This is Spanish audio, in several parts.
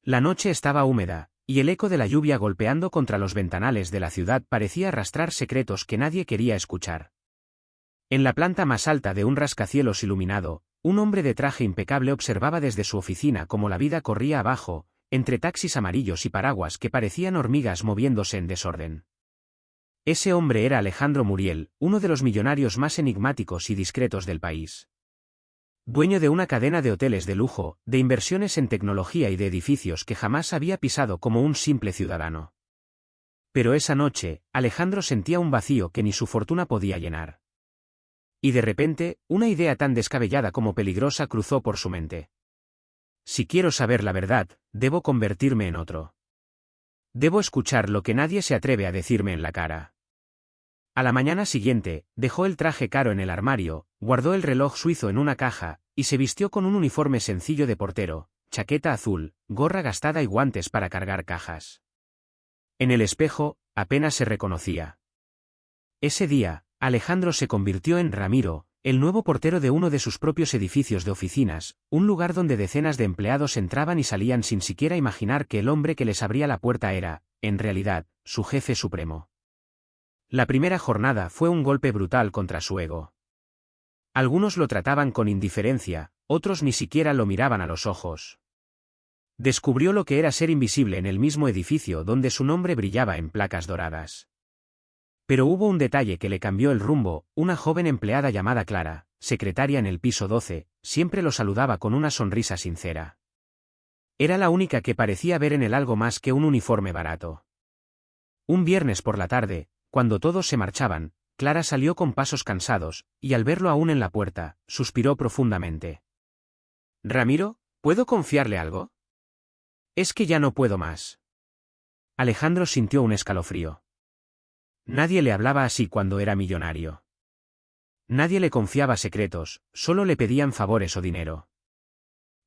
La noche estaba húmeda, y el eco de la lluvia golpeando contra los ventanales de la ciudad parecía arrastrar secretos que nadie quería escuchar. En la planta más alta de un rascacielos iluminado, un hombre de traje impecable observaba desde su oficina cómo la vida corría abajo, entre taxis amarillos y paraguas que parecían hormigas moviéndose en desorden. Ese hombre era Alejandro Muriel, uno de los millonarios más enigmáticos y discretos del país. Dueño de una cadena de hoteles de lujo, de inversiones en tecnología y de edificios que jamás había pisado como un simple ciudadano. Pero esa noche, Alejandro sentía un vacío que ni su fortuna podía llenar. Y de repente, una idea tan descabellada como peligrosa cruzó por su mente. Si quiero saber la verdad, debo convertirme en otro. Debo escuchar lo que nadie se atreve a decirme en la cara. A la mañana siguiente, dejó el traje caro en el armario, guardó el reloj suizo en una caja, y se vistió con un uniforme sencillo de portero, chaqueta azul, gorra gastada y guantes para cargar cajas. En el espejo, apenas se reconocía. Ese día, Alejandro se convirtió en Ramiro, el nuevo portero de uno de sus propios edificios de oficinas, un lugar donde decenas de empleados entraban y salían sin siquiera imaginar que el hombre que les abría la puerta era, en realidad, su jefe supremo. La primera jornada fue un golpe brutal contra su ego. Algunos lo trataban con indiferencia, otros ni siquiera lo miraban a los ojos. Descubrió lo que era ser invisible en el mismo edificio donde su nombre brillaba en placas doradas. Pero hubo un detalle que le cambió el rumbo: una joven empleada llamada Clara, secretaria en el piso 12, siempre lo saludaba con una sonrisa sincera. Era la única que parecía ver en él algo más que un uniforme barato. Un viernes por la tarde, cuando todos se marchaban, Clara salió con pasos cansados, y al verlo aún en la puerta, suspiró profundamente. «Ramiro, ¿puedo confiarle algo? Es que ya no puedo más». Alejandro sintió un escalofrío. Nadie le hablaba así cuando era millonario. Nadie le confiaba secretos, solo le pedían favores o dinero.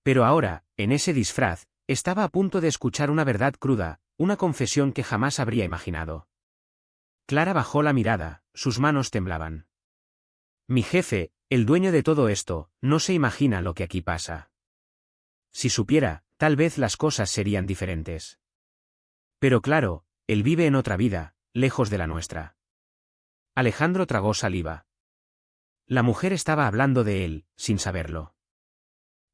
Pero ahora, en ese disfraz, estaba a punto de escuchar una verdad cruda, una confesión que jamás habría imaginado. Clara bajó la mirada, sus manos temblaban. «Mi jefe, el dueño de todo esto, no se imagina lo que aquí pasa. Si supiera, tal vez las cosas serían diferentes. Pero claro, él vive en otra vida, lejos de la nuestra». Alejandro tragó saliva. La mujer estaba hablando de él, sin saberlo.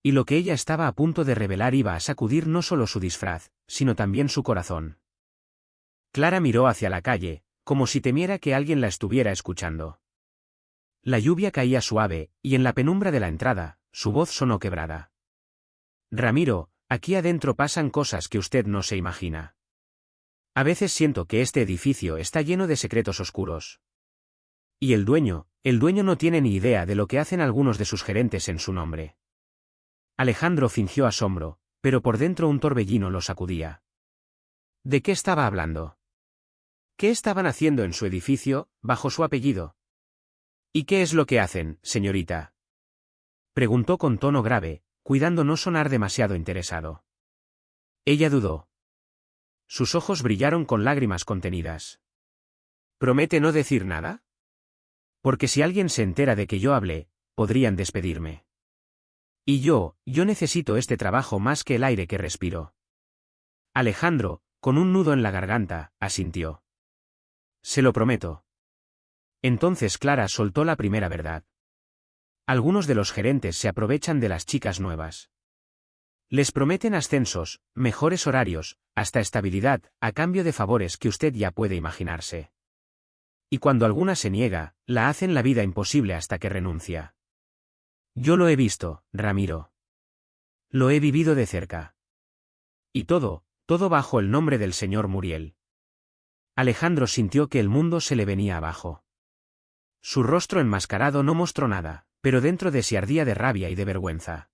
Y lo que ella estaba a punto de revelar iba a sacudir no solo su disfraz, sino también su corazón. Clara miró hacia la calle, como si temiera que alguien la estuviera escuchando. La lluvia caía suave, y en la penumbra de la entrada, su voz sonó quebrada. «Ramiro, aquí adentro pasan cosas que usted no se imagina. A veces siento que este edificio está lleno de secretos oscuros. Y el dueño no tiene ni idea de lo que hacen algunos de sus gerentes en su nombre». Alejandro fingió asombro, pero por dentro un torbellino lo sacudía. ¿De qué estaba hablando? ¿Qué estaban haciendo en su edificio, bajo su apellido? ¿Y qué es lo que hacen, señorita?, preguntó con tono grave, cuidando no sonar demasiado interesado. Ella dudó. Sus ojos brillaron con lágrimas contenidas. ¿Promete no decir nada? Porque si alguien se entera de que yo hablé, podrían despedirme. Y yo necesito este trabajo más que el aire que respiro. Alejandro, con un nudo en la garganta, asintió. Se lo prometo. Entonces Clara soltó la primera verdad. Algunos de los gerentes se aprovechan de las chicas nuevas. Les prometen ascensos, mejores horarios, hasta estabilidad, a cambio de favores que usted ya puede imaginarse. Y cuando alguna se niega, la hacen la vida imposible hasta que renuncia. Yo lo he visto, Ramiro. Lo he vivido de cerca. Y todo bajo el nombre del señor Muriel. Alejandro sintió que el mundo se le venía abajo. Su rostro enmascarado no mostró nada, pero dentro de sí ardía de rabia y de vergüenza.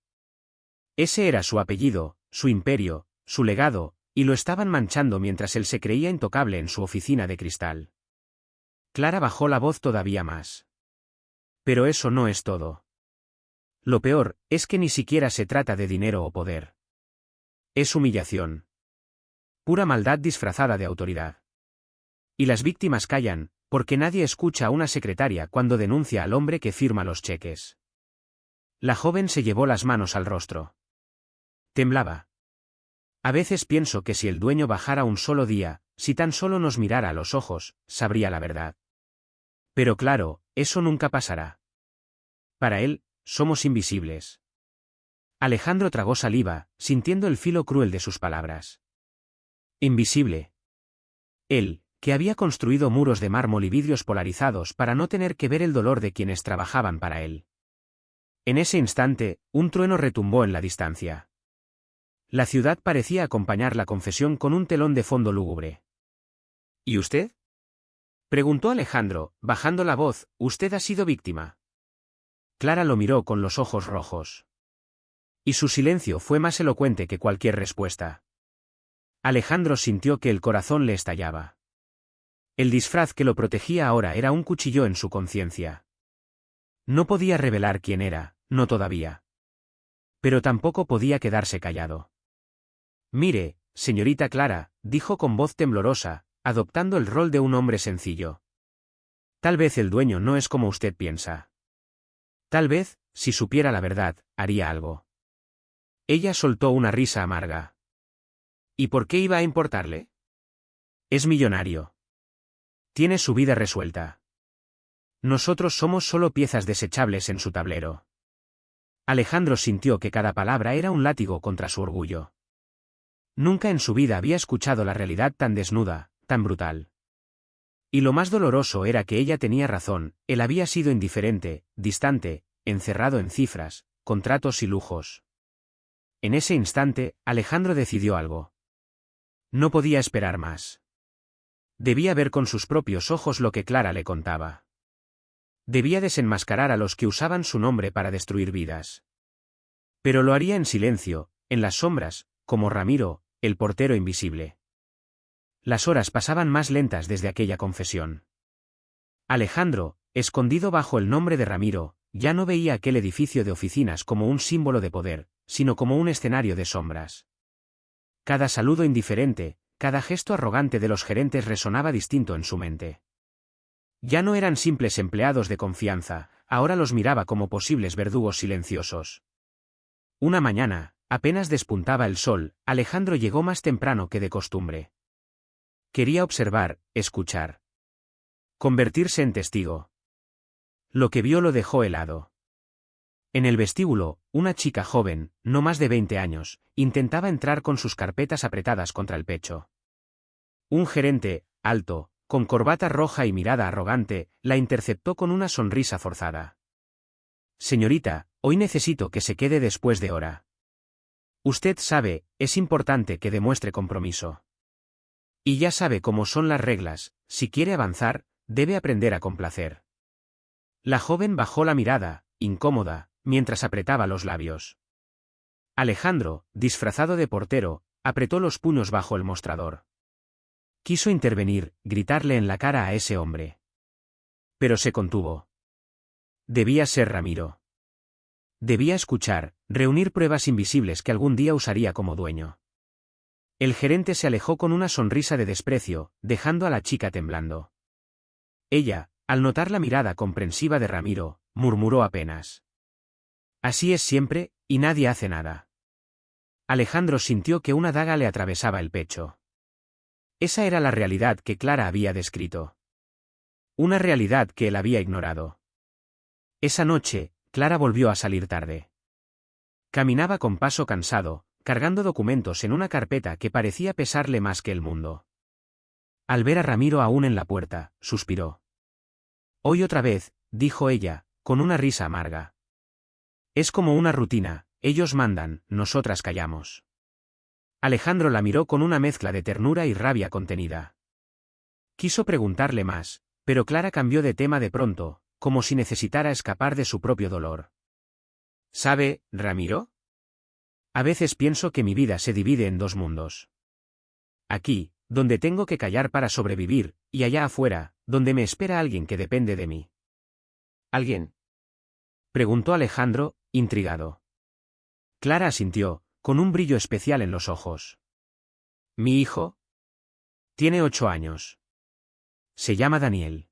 Ese era su apellido, su imperio, su legado, y lo estaban manchando mientras él se creía intocable en su oficina de cristal. Clara bajó la voz todavía más. Pero eso no es todo. Lo peor es que ni siquiera se trata de dinero o poder. Es humillación. Pura maldad disfrazada de autoridad. Y las víctimas callan, porque nadie escucha a una secretaria cuando denuncia al hombre que firma los cheques. La joven se llevó las manos al rostro. Temblaba. A veces pienso que si el dueño bajara un solo día, si tan solo nos mirara a los ojos, sabría la verdad. Pero claro, eso nunca pasará. Para él, somos invisibles. Alejandro tragó saliva, sintiendo el filo cruel de sus palabras. Invisible. Él, que había construido muros de mármol y vidrios polarizados para no tener que ver el dolor de quienes trabajaban para él. En ese instante, un trueno retumbó en la distancia. La ciudad parecía acompañar la confesión con un telón de fondo lúgubre. ¿Y usted? Preguntó Alejandro, bajando la voz. ¿Usted ha sido víctima? Clara lo miró con los ojos rojos. Y su silencio fue más elocuente que cualquier respuesta. Alejandro sintió que el corazón le estallaba. El disfraz que lo protegía ahora era un cuchillo en su conciencia. No podía revelar quién era, no todavía. Pero tampoco podía quedarse callado. Mire, señorita Clara, dijo con voz temblorosa, adoptando el rol de un hombre sencillo. Tal vez el dueño no es como usted piensa. Tal vez, si supiera la verdad, haría algo. Ella soltó una risa amarga. ¿Y por qué iba a importarle? Es millonario. Tiene su vida resuelta. Nosotros somos solo piezas desechables en su tablero. Alejandro sintió que cada palabra era un látigo contra su orgullo. Nunca en su vida había escuchado la realidad tan desnuda, tan brutal. Y lo más doloroso era que ella tenía razón, él había sido indiferente, distante, encerrado en cifras, contratos y lujos. En ese instante, Alejandro decidió algo. No podía esperar más. Debía ver con sus propios ojos lo que Clara le contaba. Debía desenmascarar a los que usaban su nombre para destruir vidas. Pero lo haría en silencio, en las sombras, como Ramiro, el portero invisible. Las horas pasaban más lentas desde aquella confesión. Alejandro, escondido bajo el nombre de Ramiro, ya no veía aquel edificio de oficinas como un símbolo de poder, sino como un escenario de sombras. Cada saludo indiferente, cada gesto arrogante de los gerentes resonaba distinto en su mente. Ya no eran simples empleados de confianza, ahora los miraba como posibles verdugos silenciosos. Una mañana, apenas despuntaba el sol, Alejandro llegó más temprano que de costumbre. Quería observar, escuchar. Convertirse en testigo. Lo que vio lo dejó helado. En el vestíbulo, una chica joven, no más de 20 años, intentaba entrar con sus carpetas apretadas contra el pecho. Un gerente, alto, con corbata roja y mirada arrogante, la interceptó con una sonrisa forzada. Señorita, hoy necesito que se quede después de hora. Usted sabe, es importante que demuestre compromiso. Y ya sabe cómo son las reglas, si quiere avanzar, debe aprender a complacer. La joven bajó la mirada, incómoda, mientras apretaba los labios. Alejandro, disfrazado de portero, apretó los puños bajo el mostrador. Quiso intervenir, gritarle en la cara a ese hombre. Pero se contuvo. Debía ser Ramiro. Debía escuchar, reunir pruebas invisibles que algún día usaría como dueño. El gerente se alejó con una sonrisa de desprecio, dejando a la chica temblando. Ella, al notar la mirada comprensiva de Ramiro, murmuró apenas. Así es siempre, y nadie hace nada. Alejandro sintió que una daga le atravesaba el pecho. Esa era la realidad que Clara había descrito. Una realidad que él había ignorado. Esa noche, Clara volvió a salir tarde. Caminaba con paso cansado, cargando documentos en una carpeta que parecía pesarle más que el mundo. Al ver a Ramiro aún en la puerta, suspiró. Hoy otra vez, dijo ella, con una risa amarga. Es como una rutina, ellos mandan, nosotras callamos. Alejandro la miró con una mezcla de ternura y rabia contenida. Quiso preguntarle más, pero Clara cambió de tema de pronto, como si necesitara escapar de su propio dolor. ¿Sabe, Ramiro? A veces pienso que mi vida se divide en dos mundos. Aquí, donde tengo que callar para sobrevivir, y allá afuera, donde me espera alguien que depende de mí. ¿Alguien? Preguntó Alejandro, intrigado. Clara asintió, con un brillo especial en los ojos. ¿Mi hijo? Tiene 8 años. Se llama Daniel.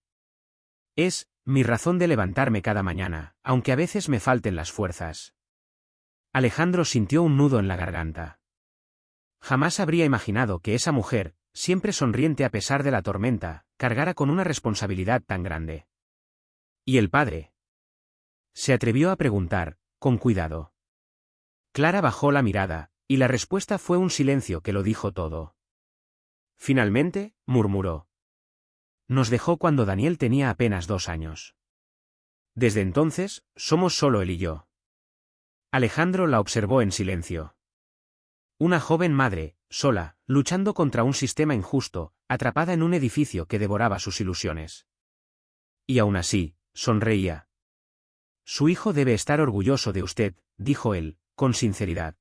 Es mi razón de levantarme cada mañana, aunque a veces me falten las fuerzas. Alejandro sintió un nudo en la garganta. Jamás habría imaginado que esa mujer, siempre sonriente a pesar de la tormenta, cargara con una responsabilidad tan grande. ¿Y el padre? Se atrevió a preguntar, con cuidado. Clara bajó la mirada, y la respuesta fue un silencio que lo dijo todo. Finalmente, murmuró. Nos dejó cuando Daniel tenía apenas 2 años. Desde entonces, somos solo él y yo. Alejandro la observó en silencio. Una joven madre, sola, luchando contra un sistema injusto, atrapada en un edificio que devoraba sus ilusiones. Y aún así, sonreía. Su hijo debe estar orgulloso de usted, dijo él, con sinceridad.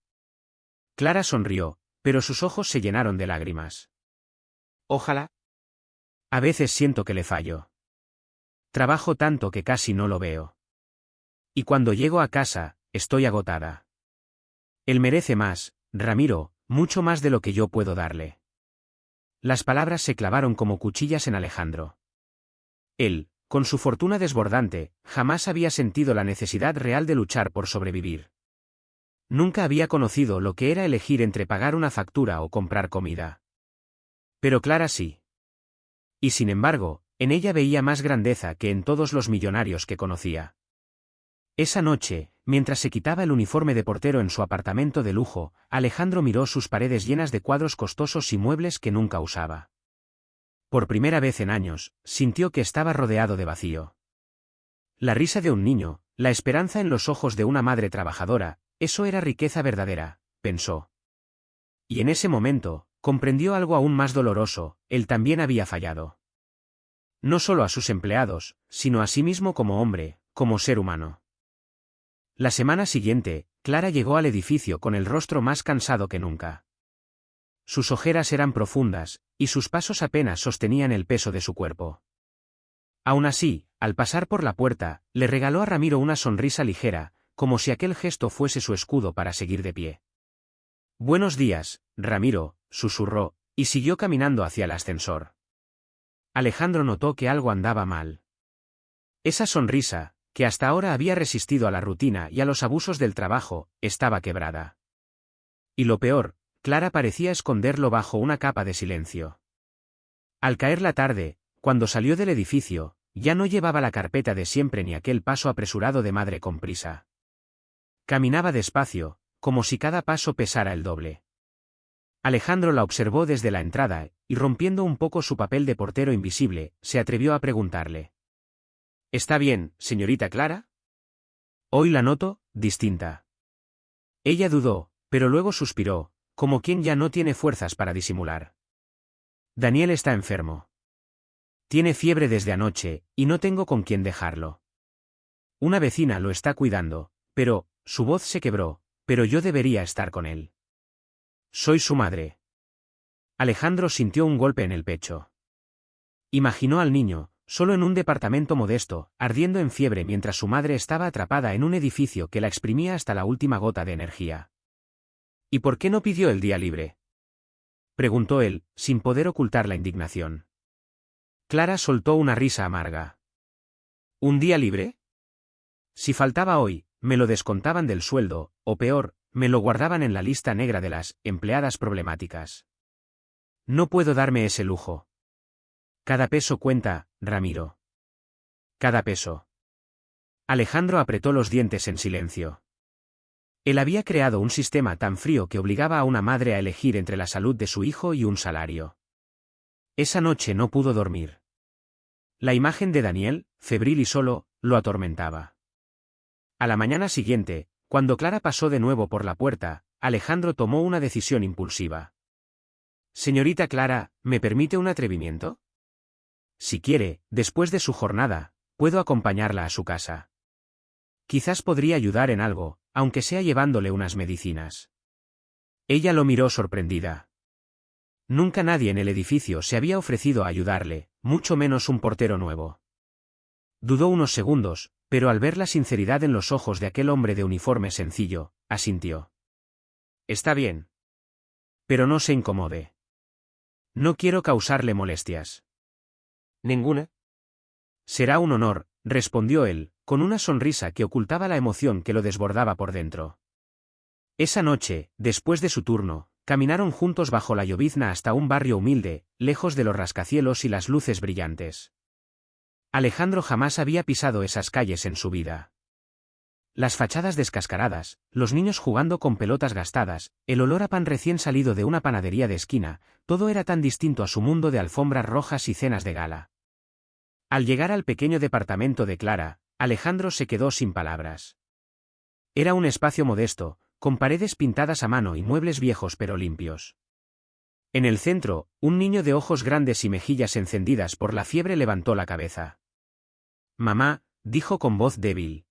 Clara sonrió, pero sus ojos se llenaron de lágrimas. Ojalá. A veces siento que le fallo. Trabajo tanto que casi no lo veo. Y cuando llego a casa, estoy agotada. Él merece más, Ramiro, mucho más de lo que yo puedo darle. Las palabras se clavaron como cuchillas en Alejandro. Él, con su fortuna desbordante, jamás había sentido la necesidad real de luchar por sobrevivir. Nunca había conocido lo que era elegir entre pagar una factura o comprar comida. Pero Clara sí. Y sin embargo, en ella veía más grandeza que en todos los millonarios que conocía. Esa noche, mientras se quitaba el uniforme de portero en su apartamento de lujo, Alejandro miró sus paredes llenas de cuadros costosos y muebles que nunca usaba. Por primera vez en años, sintió que estaba rodeado de vacío. La risa de un niño, la esperanza en los ojos de una madre trabajadora, eso era riqueza verdadera, pensó. Y en ese momento, comprendió algo aún más doloroso, él también había fallado. No solo a sus empleados, sino a sí mismo como hombre, como ser humano. La semana siguiente, Clara llegó al edificio con el rostro más cansado que nunca. Sus ojeras eran profundas, y sus pasos apenas sostenían el peso de su cuerpo. Aún así, al pasar por la puerta, le regaló a Ramiro una sonrisa ligera, como si aquel gesto fuese su escudo para seguir de pie. Buenos días, Ramiro, susurró, y siguió caminando hacia el ascensor. Alejandro notó que algo andaba mal. Esa sonrisa, que hasta ahora había resistido a la rutina y a los abusos del trabajo, estaba quebrada. Y lo peor, Clara parecía esconderlo bajo una capa de silencio. Al caer la tarde, cuando salió del edificio, ya no llevaba la carpeta de siempre ni aquel paso apresurado de madre con prisa. Caminaba despacio, como si cada paso pesara el doble. Alejandro la observó desde la entrada, y rompiendo un poco su papel de portero invisible, se atrevió a preguntarle. ¿Está bien, señorita Clara? Hoy la noto, distinta. Ella dudó, pero luego suspiró, como quien ya no tiene fuerzas para disimular. Daniel está enfermo. Tiene fiebre desde anoche, y no tengo con quién dejarlo. Una vecina lo está cuidando, pero, su voz se quebró, pero yo debería estar con él. Soy su madre. Alejandro sintió un golpe en el pecho. Imaginó al niño, solo en un departamento modesto, ardiendo en fiebre mientras su madre estaba atrapada en un edificio que la exprimía hasta la última gota de energía. ¿Y por qué no pidió el día libre?, preguntó él, sin poder ocultar la indignación. Clara soltó una risa amarga. ¿Un día libre? Si faltaba hoy, me lo descontaban del sueldo, o peor, me lo guardaban en la lista negra de las empleadas problemáticas. No puedo darme ese lujo. Cada peso cuenta, Ramiro. Cada peso. Alejandro apretó los dientes en silencio. Él había creado un sistema tan frío que obligaba a una madre a elegir entre la salud de su hijo y un salario. Esa noche no pudo dormir. La imagen de Daniel, febril y solo, lo atormentaba. A la mañana siguiente, cuando Clara pasó de nuevo por la puerta, Alejandro tomó una decisión impulsiva. Señorita Clara, ¿me permite un atrevimiento? Si quiere, después de su jornada, puedo acompañarla a su casa. Quizás podría ayudar en algo, aunque sea llevándole unas medicinas. Ella lo miró sorprendida. Nunca nadie en el edificio se había ofrecido a ayudarle, mucho menos un portero nuevo. Dudó unos segundos, pero al ver la sinceridad en los ojos de aquel hombre de uniforme sencillo, asintió. Está bien. Pero no se incomode. No quiero causarle molestias. ¿Ninguna? Será un honor, respondió él, con una sonrisa que ocultaba la emoción que lo desbordaba por dentro. Esa noche, después de su turno, caminaron juntos bajo la llovizna hasta un barrio humilde, lejos de los rascacielos y las luces brillantes. Alejandro jamás había pisado esas calles en su vida. Las fachadas descascaradas, los niños jugando con pelotas gastadas, el olor a pan recién salido de una panadería de esquina, todo era tan distinto a su mundo de alfombras rojas y cenas de gala. Al llegar al pequeño departamento de Clara, Alejandro se quedó sin palabras. Era un espacio modesto, con paredes pintadas a mano y muebles viejos pero limpios. En el centro, un niño de ojos grandes y mejillas encendidas por la fiebre levantó la cabeza. «Mamá», dijo con voz débil.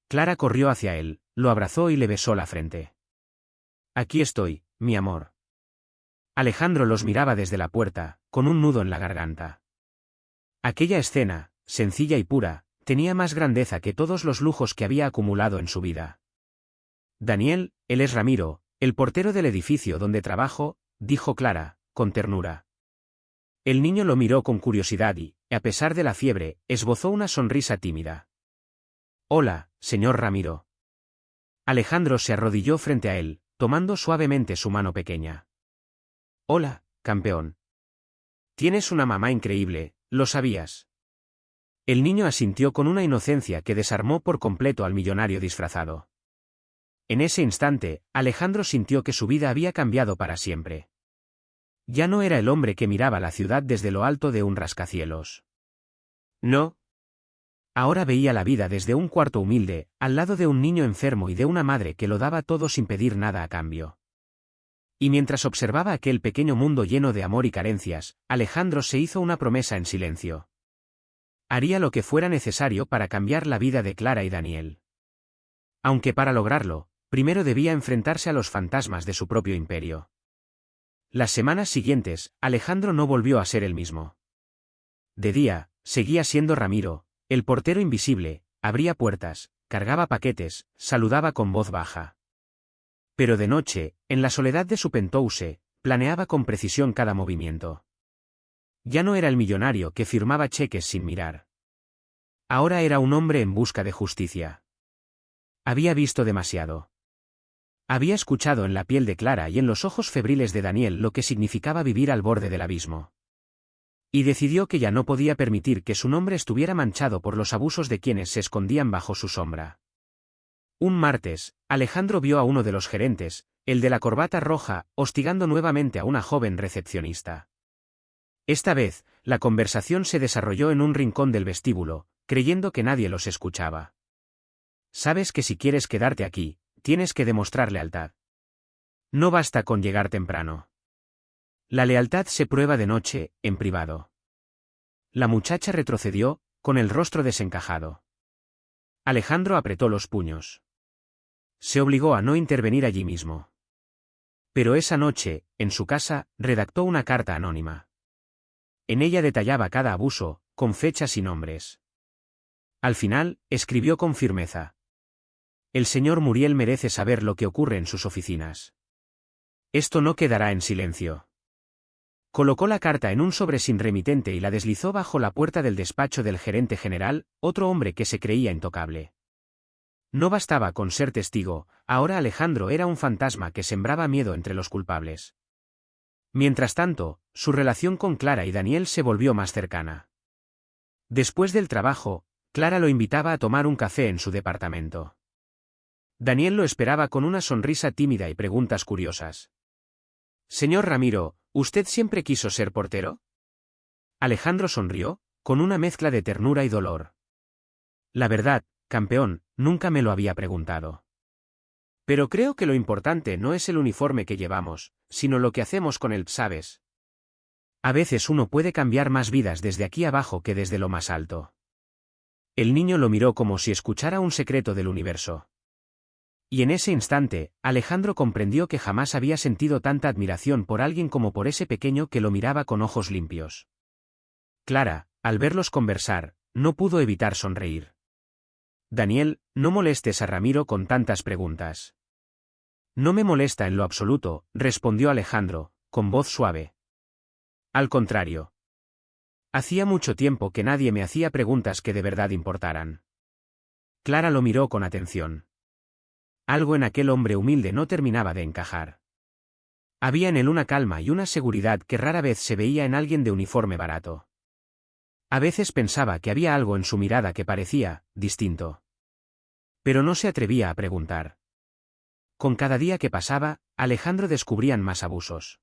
Clara corrió hacia él, lo abrazó y le besó la frente. «Aquí estoy, mi amor». Alejandro los miraba desde la puerta, con un nudo en la garganta. Aquella escena, sencilla y pura, tenía más grandeza que todos los lujos que había acumulado en su vida. «Daniel, él es Ramiro, el portero del edificio donde trabajo», dijo Clara, con ternura. El niño lo miró con curiosidad y, a pesar de la fiebre, esbozó una sonrisa tímida. «Hola, señor Ramiro». Alejandro se arrodilló frente a él, tomando suavemente su mano pequeña. «Hola, campeón. Tienes una mamá increíble, ¿lo sabías?». El niño asintió con una inocencia que desarmó por completo al millonario disfrazado. En ese instante, Alejandro sintió que su vida había cambiado para siempre. Ya no era el hombre que miraba la ciudad desde lo alto de un rascacielos. No. Ahora veía la vida desde un cuarto humilde, al lado de un niño enfermo y de una madre que lo daba todo sin pedir nada a cambio. Y mientras observaba aquel pequeño mundo lleno de amor y carencias, Alejandro se hizo una promesa en silencio. Haría lo que fuera necesario para cambiar la vida de Clara y Daniel. Aunque para lograrlo, primero debía enfrentarse a los fantasmas de su propio imperio. Las semanas siguientes, Alejandro no volvió a ser el mismo. De día, seguía siendo Ramiro, el portero invisible, abría puertas, cargaba paquetes, saludaba con voz baja. Pero de noche, en la soledad de su penthouse, planeaba con precisión cada movimiento. Ya no era el millonario que firmaba cheques sin mirar. Ahora era un hombre en busca de justicia. Había visto demasiado. Había escuchado en la piel de Clara y en los ojos febriles de Daniel lo que significaba vivir al borde del abismo. Y decidió que ya no podía permitir que su nombre estuviera manchado por los abusos de quienes se escondían bajo su sombra. Un martes, Alejandro vio a uno de los gerentes, el de la corbata roja, hostigando nuevamente a una joven recepcionista. Esta vez, la conversación se desarrolló en un rincón del vestíbulo, creyendo que nadie los escuchaba. «Sabes que si quieres quedarte aquí, tienes que demostrar lealtad. No basta con llegar temprano. La lealtad se prueba de noche, en privado». La muchacha retrocedió, con el rostro desencajado. Alejandro apretó los puños. Se obligó a no intervenir allí mismo. Pero esa noche, en su casa, redactó una carta anónima. En ella detallaba cada abuso, con fechas y nombres. Al final, escribió con firmeza: «El señor Muriel merece saber lo que ocurre en sus oficinas. Esto no quedará en silencio». Colocó la carta en un sobre sin remitente y la deslizó bajo la puerta del despacho del gerente general, otro hombre que se creía intocable. No bastaba con ser testigo, ahora Alejandro era un fantasma que sembraba miedo entre los culpables. Mientras tanto, su relación con Clara y Daniel se volvió más cercana. Después del trabajo, Clara lo invitaba a tomar un café en su departamento. Daniel lo esperaba con una sonrisa tímida y preguntas curiosas. «Señor Ramiro, ¿usted siempre quiso ser portero?». Alejandro sonrió, con una mezcla de ternura y dolor. «La verdad, campeón, nunca me lo había preguntado. Pero creo que lo importante no es el uniforme que llevamos, sino lo que hacemos con él, ¿sabes? A veces uno puede cambiar más vidas desde aquí abajo que desde lo más alto». El niño lo miró como si escuchara un secreto del universo. Y en ese instante, Alejandro comprendió que jamás había sentido tanta admiración por alguien como por ese pequeño que lo miraba con ojos limpios. Clara, al verlos conversar, no pudo evitar sonreír. «Daniel, no molestes a Ramiro con tantas preguntas». «No me molesta en lo absoluto», respondió Alejandro, con voz suave. «Al contrario. Hacía mucho tiempo que nadie me hacía preguntas que de verdad importaran». Clara lo miró con atención. Algo en aquel hombre humilde no terminaba de encajar. Había en él una calma y una seguridad que rara vez se veía en alguien de uniforme barato. A veces pensaba que había algo en su mirada que parecía distinto. Pero no se atrevía a preguntar. Con cada día que pasaba, Alejandro descubrían más abusos.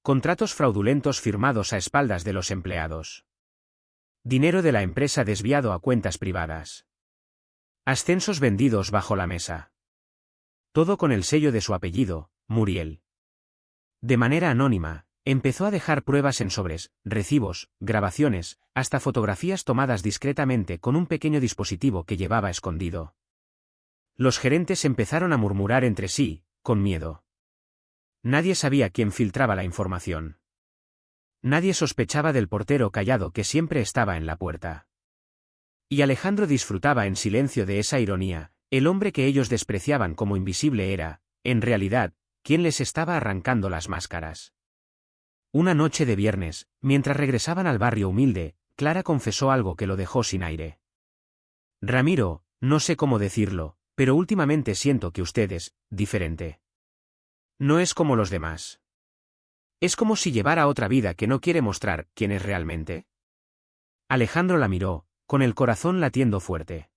Contratos fraudulentos firmados a espaldas de los empleados. Dinero de la empresa desviado a cuentas privadas. Ascensos vendidos bajo la mesa. Todo con el sello de su apellido, Muriel. De manera anónima, empezó a dejar pruebas en sobres, recibos, grabaciones, hasta fotografías tomadas discretamente con un pequeño dispositivo que llevaba escondido. Los gerentes empezaron a murmurar entre sí, con miedo. Nadie sabía quién filtraba la información. Nadie sospechaba del portero callado que siempre estaba en la puerta. Y Alejandro disfrutaba en silencio de esa ironía. El hombre que ellos despreciaban como invisible era, en realidad, quien les estaba arrancando las máscaras. Una noche de viernes, mientras regresaban al barrio humilde, Clara confesó algo que lo dejó sin aire. Ramiro, no sé cómo decirlo, pero últimamente siento que usted es diferente. No es como los demás. Es como si llevara otra vida que no quiere mostrar quién es realmente. Alejandro la miró, con el corazón latiendo fuerte.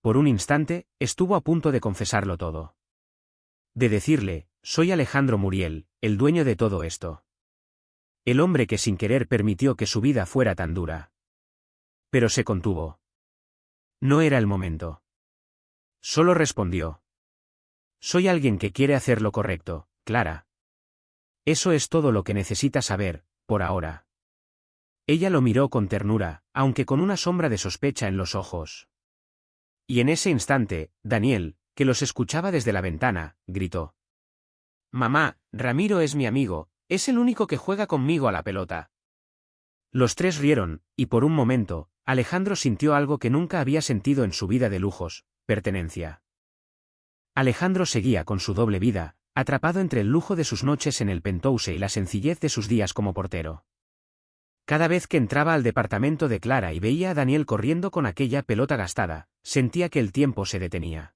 Por un instante, estuvo a punto de confesarlo todo. De decirle, soy Alejandro Muriel, el dueño de todo esto. El hombre que sin querer permitió que su vida fuera tan dura. Pero se contuvo. No era el momento. Solo respondió. Soy alguien que quiere hacer lo correcto, Clara. Eso es todo lo que necesita saber, por ahora. Ella lo miró con ternura, aunque con una sombra de sospecha en los ojos. Y en ese instante, Daniel, que los escuchaba desde la ventana, gritó. Mamá, Ramiro es mi amigo, es el único que juega conmigo a la pelota. Los tres rieron, y por un momento, Alejandro sintió algo que nunca había sentido en su vida de lujos, pertenencia. Alejandro seguía con su doble vida, atrapado entre el lujo de sus noches en el penthouse y la sencillez de sus días como portero. Cada vez que entraba al departamento de Clara y veía a Daniel corriendo con aquella pelota gastada, sentía que el tiempo se detenía.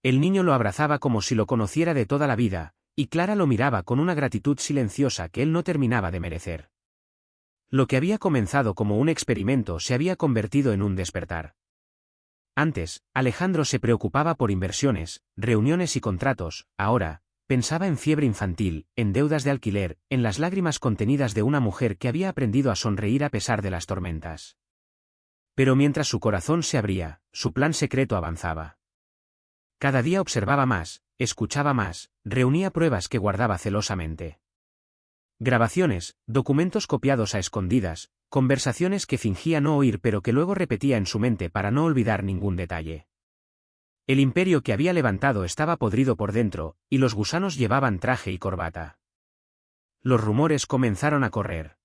El niño lo abrazaba como si lo conociera de toda la vida, y Clara lo miraba con una gratitud silenciosa que él no terminaba de merecer. Lo que había comenzado como un experimento se había convertido en un despertar. Antes, Alejandro se preocupaba por inversiones, reuniones y contratos, ahora, pensaba en fiebre infantil, en deudas de alquiler, en las lágrimas contenidas de una mujer que había aprendido a sonreír a pesar de las tormentas. Pero mientras su corazón se abría, su plan secreto avanzaba. Cada día observaba más, escuchaba más, reunía pruebas que guardaba celosamente. Grabaciones, documentos copiados a escondidas, conversaciones que fingía no oír pero que luego repetía en su mente para no olvidar ningún detalle. El imperio que había levantado estaba podrido por dentro, y los gusanos llevaban traje y corbata. Los rumores comenzaron a correr.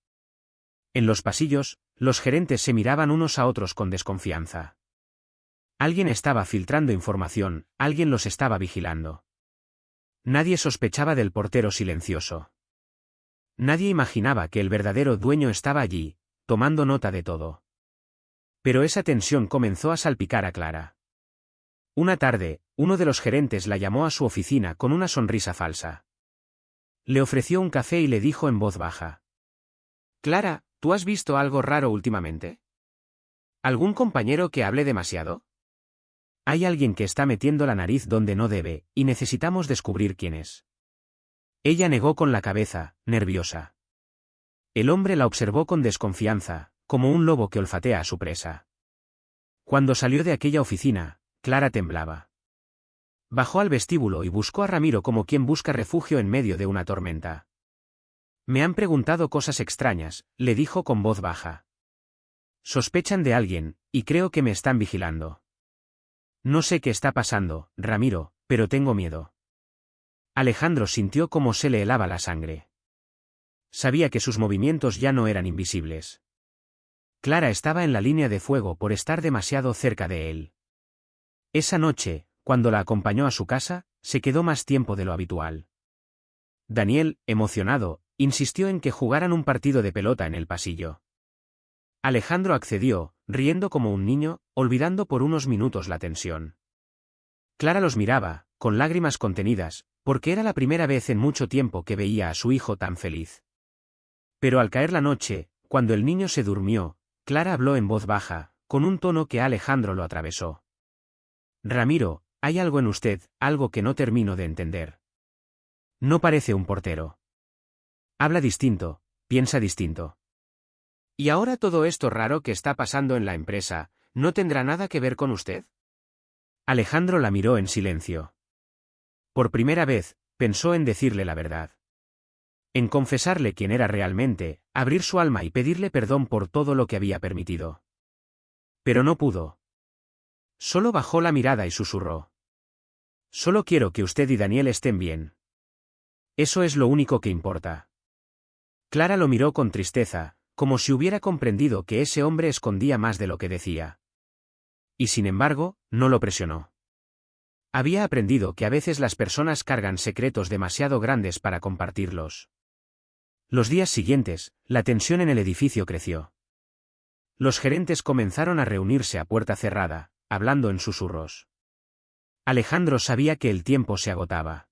En los pasillos, los gerentes se miraban unos a otros con desconfianza. Alguien estaba filtrando información, alguien los estaba vigilando. Nadie sospechaba del portero silencioso. Nadie imaginaba que el verdadero dueño estaba allí, tomando nota de todo. Pero esa tensión comenzó a salpicar a Clara. Una tarde, uno de los gerentes la llamó a su oficina con una sonrisa falsa. Le ofreció un café y le dijo en voz baja. Clara, ¿tú has visto algo raro últimamente? ¿Algún compañero que hable demasiado? Hay alguien que está metiendo la nariz donde no debe, y necesitamos descubrir quién es. Ella negó con la cabeza, nerviosa. El hombre la observó con desconfianza, como un lobo que olfatea a su presa. Cuando salió de aquella oficina, Clara temblaba. Bajó al vestíbulo y buscó a Ramiro como quien busca refugio en medio de una tormenta. Me han preguntado cosas extrañas, le dijo con voz baja. Sospechan de alguien, y creo que me están vigilando. No sé qué está pasando, Ramiro, pero tengo miedo. Alejandro sintió cómo se le helaba la sangre. Sabía que sus movimientos ya no eran invisibles. Clara estaba en la línea de fuego por estar demasiado cerca de él. Esa noche, cuando la acompañó a su casa, se quedó más tiempo de lo habitual. Daniel, emocionado, insistió en que jugaran un partido de pelota en el pasillo. Alejandro accedió, riendo como un niño, olvidando por unos minutos la tensión. Clara los miraba, con lágrimas contenidas, porque era la primera vez en mucho tiempo que veía a su hijo tan feliz. Pero al caer la noche, cuando el niño se durmió, Clara habló en voz baja, con un tono que a Alejandro lo atravesó. Ramiro, hay algo en usted, algo que no termino de entender. No parece un portero. Habla distinto, piensa distinto. ¿Y ahora todo esto raro que está pasando en la empresa, no tendrá nada que ver con usted? Alejandro la miró en silencio. Por primera vez, pensó en decirle la verdad. En confesarle quién era realmente, abrir su alma y pedirle perdón por todo lo que había permitido. Pero no pudo. Solo bajó la mirada y susurró. Solo quiero que usted y Daniel estén bien. Eso es lo único que importa. Clara lo miró con tristeza, como si hubiera comprendido que ese hombre escondía más de lo que decía. Y sin embargo, no lo presionó. Había aprendido que a veces las personas cargan secretos demasiado grandes para compartirlos. Los días siguientes, la tensión en el edificio creció. Los gerentes comenzaron a reunirse a puerta cerrada, hablando en susurros. Alejandro sabía que el tiempo se agotaba.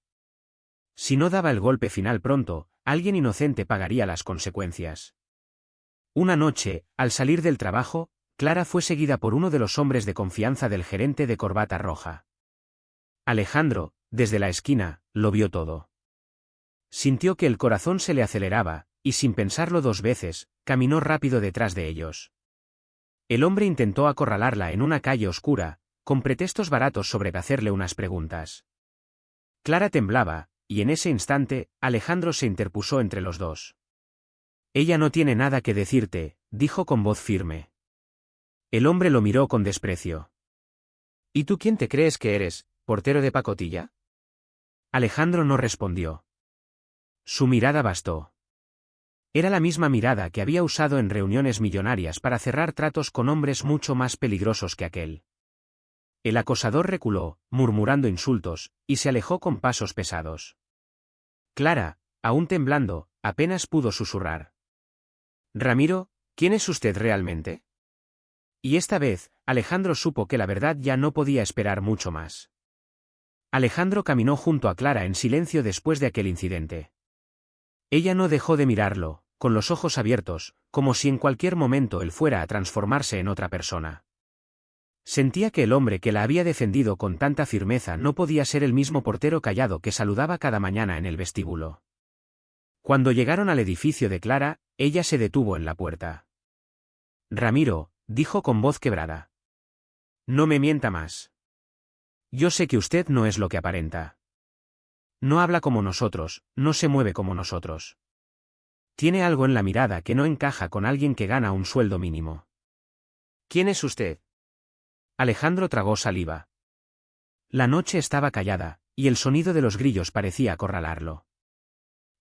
Si no daba el golpe final pronto, alguien inocente pagaría las consecuencias. Una noche, al salir del trabajo, Clara fue seguida por uno de los hombres de confianza del gerente de corbata roja. Alejandro, desde la esquina, lo vio todo. Sintió que el corazón se le aceleraba, y sin pensarlo dos veces, caminó rápido detrás de ellos. El hombre intentó acorralarla en una calle oscura, con pretextos baratos sobre hacerle unas preguntas. Clara temblaba, y en ese instante, Alejandro se interpuso entre los dos. Ella no tiene nada que decirte, dijo con voz firme. El hombre lo miró con desprecio. ¿Y tú quién te crees que eres, portero de pacotilla? Alejandro no respondió. Su mirada bastó. Era la misma mirada que había usado en reuniones millonarias para cerrar tratos con hombres mucho más peligrosos que aquel. El acosador reculó, murmurando insultos, y se alejó con pasos pesados. Clara, aún temblando, apenas pudo susurrar. Ramiro, ¿quién es usted realmente? Y esta vez, Alejandro supo que la verdad ya no podía esperar mucho más. Alejandro caminó junto a Clara en silencio después de aquel incidente. Ella no dejó de mirarlo, con los ojos abiertos, como si en cualquier momento él fuera a transformarse en otra persona. Sentía que el hombre que la había defendido con tanta firmeza no podía ser el mismo portero callado que saludaba cada mañana en el vestíbulo. Cuando llegaron al edificio de Clara, ella se detuvo en la puerta. Ramiro, dijo con voz quebrada. No me mienta más. Yo sé que usted no es lo que aparenta. No habla como nosotros, no se mueve como nosotros. Tiene algo en la mirada que no encaja con alguien que gana un sueldo mínimo. ¿Quién es usted? Alejandro tragó saliva. La noche estaba callada, y el sonido de los grillos parecía acorralarlo.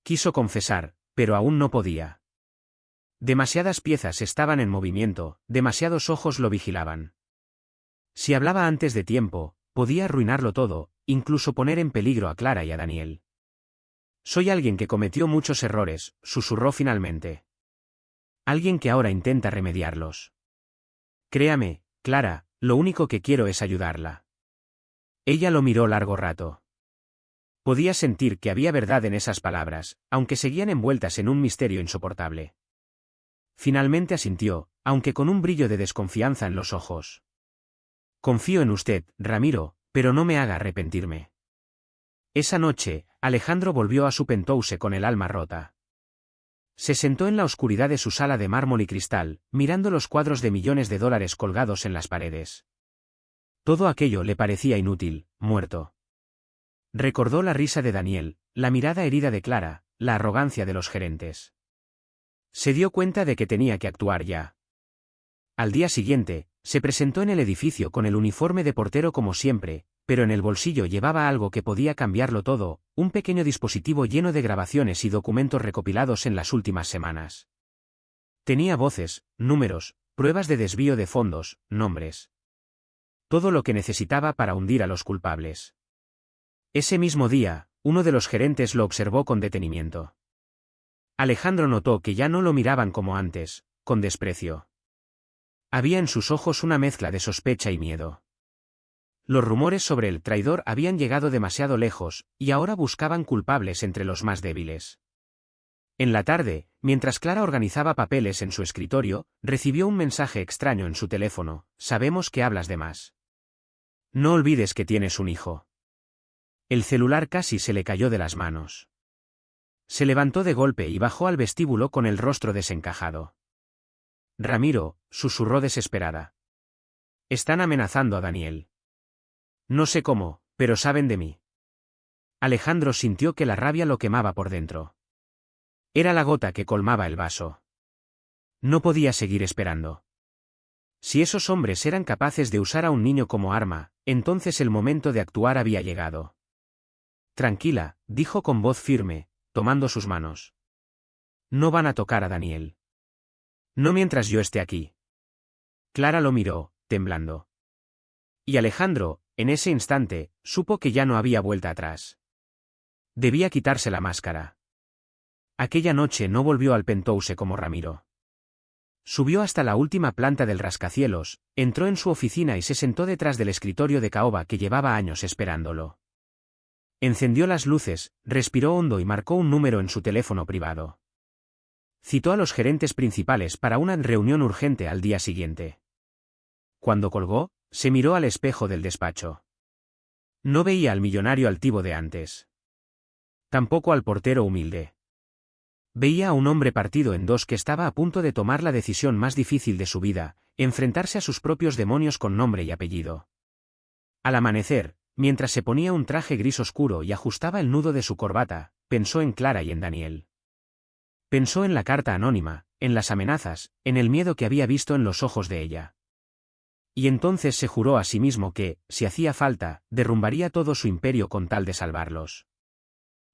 Quiso confesar, pero aún no podía. Demasiadas piezas estaban en movimiento, demasiados ojos lo vigilaban. Si hablaba antes de tiempo, podía arruinarlo todo, incluso poner en peligro a Clara y a Daniel. Soy alguien que cometió muchos errores, susurró finalmente. Alguien que ahora intenta remediarlos. Créame, Clara, lo único que quiero es ayudarla. Ella lo miró largo rato. Podía sentir que había verdad en esas palabras, aunque seguían envueltas en un misterio insoportable. Finalmente asintió, aunque con un brillo de desconfianza en los ojos. Confío en usted, Ramiro, pero no me haga arrepentirme. Esa noche, Alejandro volvió a su penthouse con el alma rota. Se sentó en la oscuridad de su sala de mármol y cristal, mirando los cuadros de millones de dólares colgados en las paredes. Todo aquello le parecía inútil, muerto. Recordó la risa de Daniel, la mirada herida de Clara, la arrogancia de los gerentes. Se dio cuenta de que tenía que actuar ya. Al día siguiente, se presentó en el edificio con el uniforme de portero como siempre, pero en el bolsillo llevaba algo que podía cambiarlo todo, un pequeño dispositivo lleno de grabaciones y documentos recopilados en las últimas semanas. Tenía voces, números, pruebas de desvío de fondos, nombres. Todo lo que necesitaba para hundir a los culpables. Ese mismo día, uno de los gerentes lo observó con detenimiento. Alejandro notó que ya no lo miraban como antes, con desprecio. Había en sus ojos una mezcla de sospecha y miedo. Los rumores sobre el traidor habían llegado demasiado lejos, y ahora buscaban culpables entre los más débiles. En la tarde, mientras Clara organizaba papeles en su escritorio, recibió un mensaje extraño en su teléfono: sabemos que hablas de más. No olvides que tienes un hijo. El celular casi se le cayó de las manos. Se levantó de golpe y bajó al vestíbulo con el rostro desencajado. Ramiro, susurró desesperada. Están amenazando a Daniel. No sé cómo, pero saben de mí. Alejandro sintió que la rabia lo quemaba por dentro. Era la gota que colmaba el vaso. No podía seguir esperando. Si esos hombres eran capaces de usar a un niño como arma, entonces el momento de actuar había llegado. Tranquila, dijo con voz firme, tomando sus manos. No van a tocar a Daniel. No mientras yo esté aquí. Clara lo miró, temblando. Y Alejandro, en ese instante, supo que ya no había vuelta atrás. Debía quitarse la máscara. Aquella noche no volvió al penthouse como Ramiro. Subió hasta la última planta del rascacielos, entró en su oficina y se sentó detrás del escritorio de caoba que llevaba años esperándolo. Encendió las luces, respiró hondo y marcó un número en su teléfono privado. Citó a los gerentes principales para una reunión urgente al día siguiente. Cuando colgó, se miró al espejo del despacho. No veía al millonario altivo de antes. Tampoco al portero humilde. Veía a un hombre partido en dos que estaba a punto de tomar la decisión más difícil de su vida, enfrentarse a sus propios demonios con nombre y apellido. Al amanecer, mientras se ponía un traje gris oscuro y ajustaba el nudo de su corbata, pensó en Clara y en Daniel. Pensó en la carta anónima, en las amenazas, en el miedo que había visto en los ojos de ella. Y entonces se juró a sí mismo que, si hacía falta, derrumbaría todo su imperio con tal de salvarlos.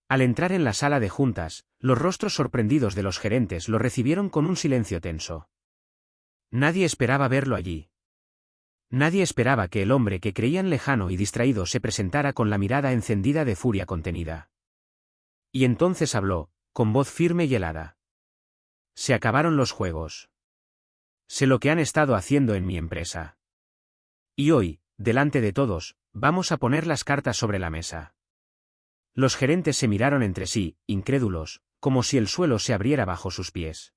Al entrar en la sala de juntas, los rostros sorprendidos de los gerentes lo recibieron con un silencio tenso. Nadie esperaba verlo allí. Nadie esperaba que el hombre que creían lejano y distraído se presentara con la mirada encendida de furia contenida. Y entonces habló, con voz firme y helada. Se acabaron los juegos. Sé lo que han estado haciendo en mi empresa. Y hoy, delante de todos, vamos a poner las cartas sobre la mesa. Los gerentes se miraron entre sí, incrédulos, como si el suelo se abriera bajo sus pies.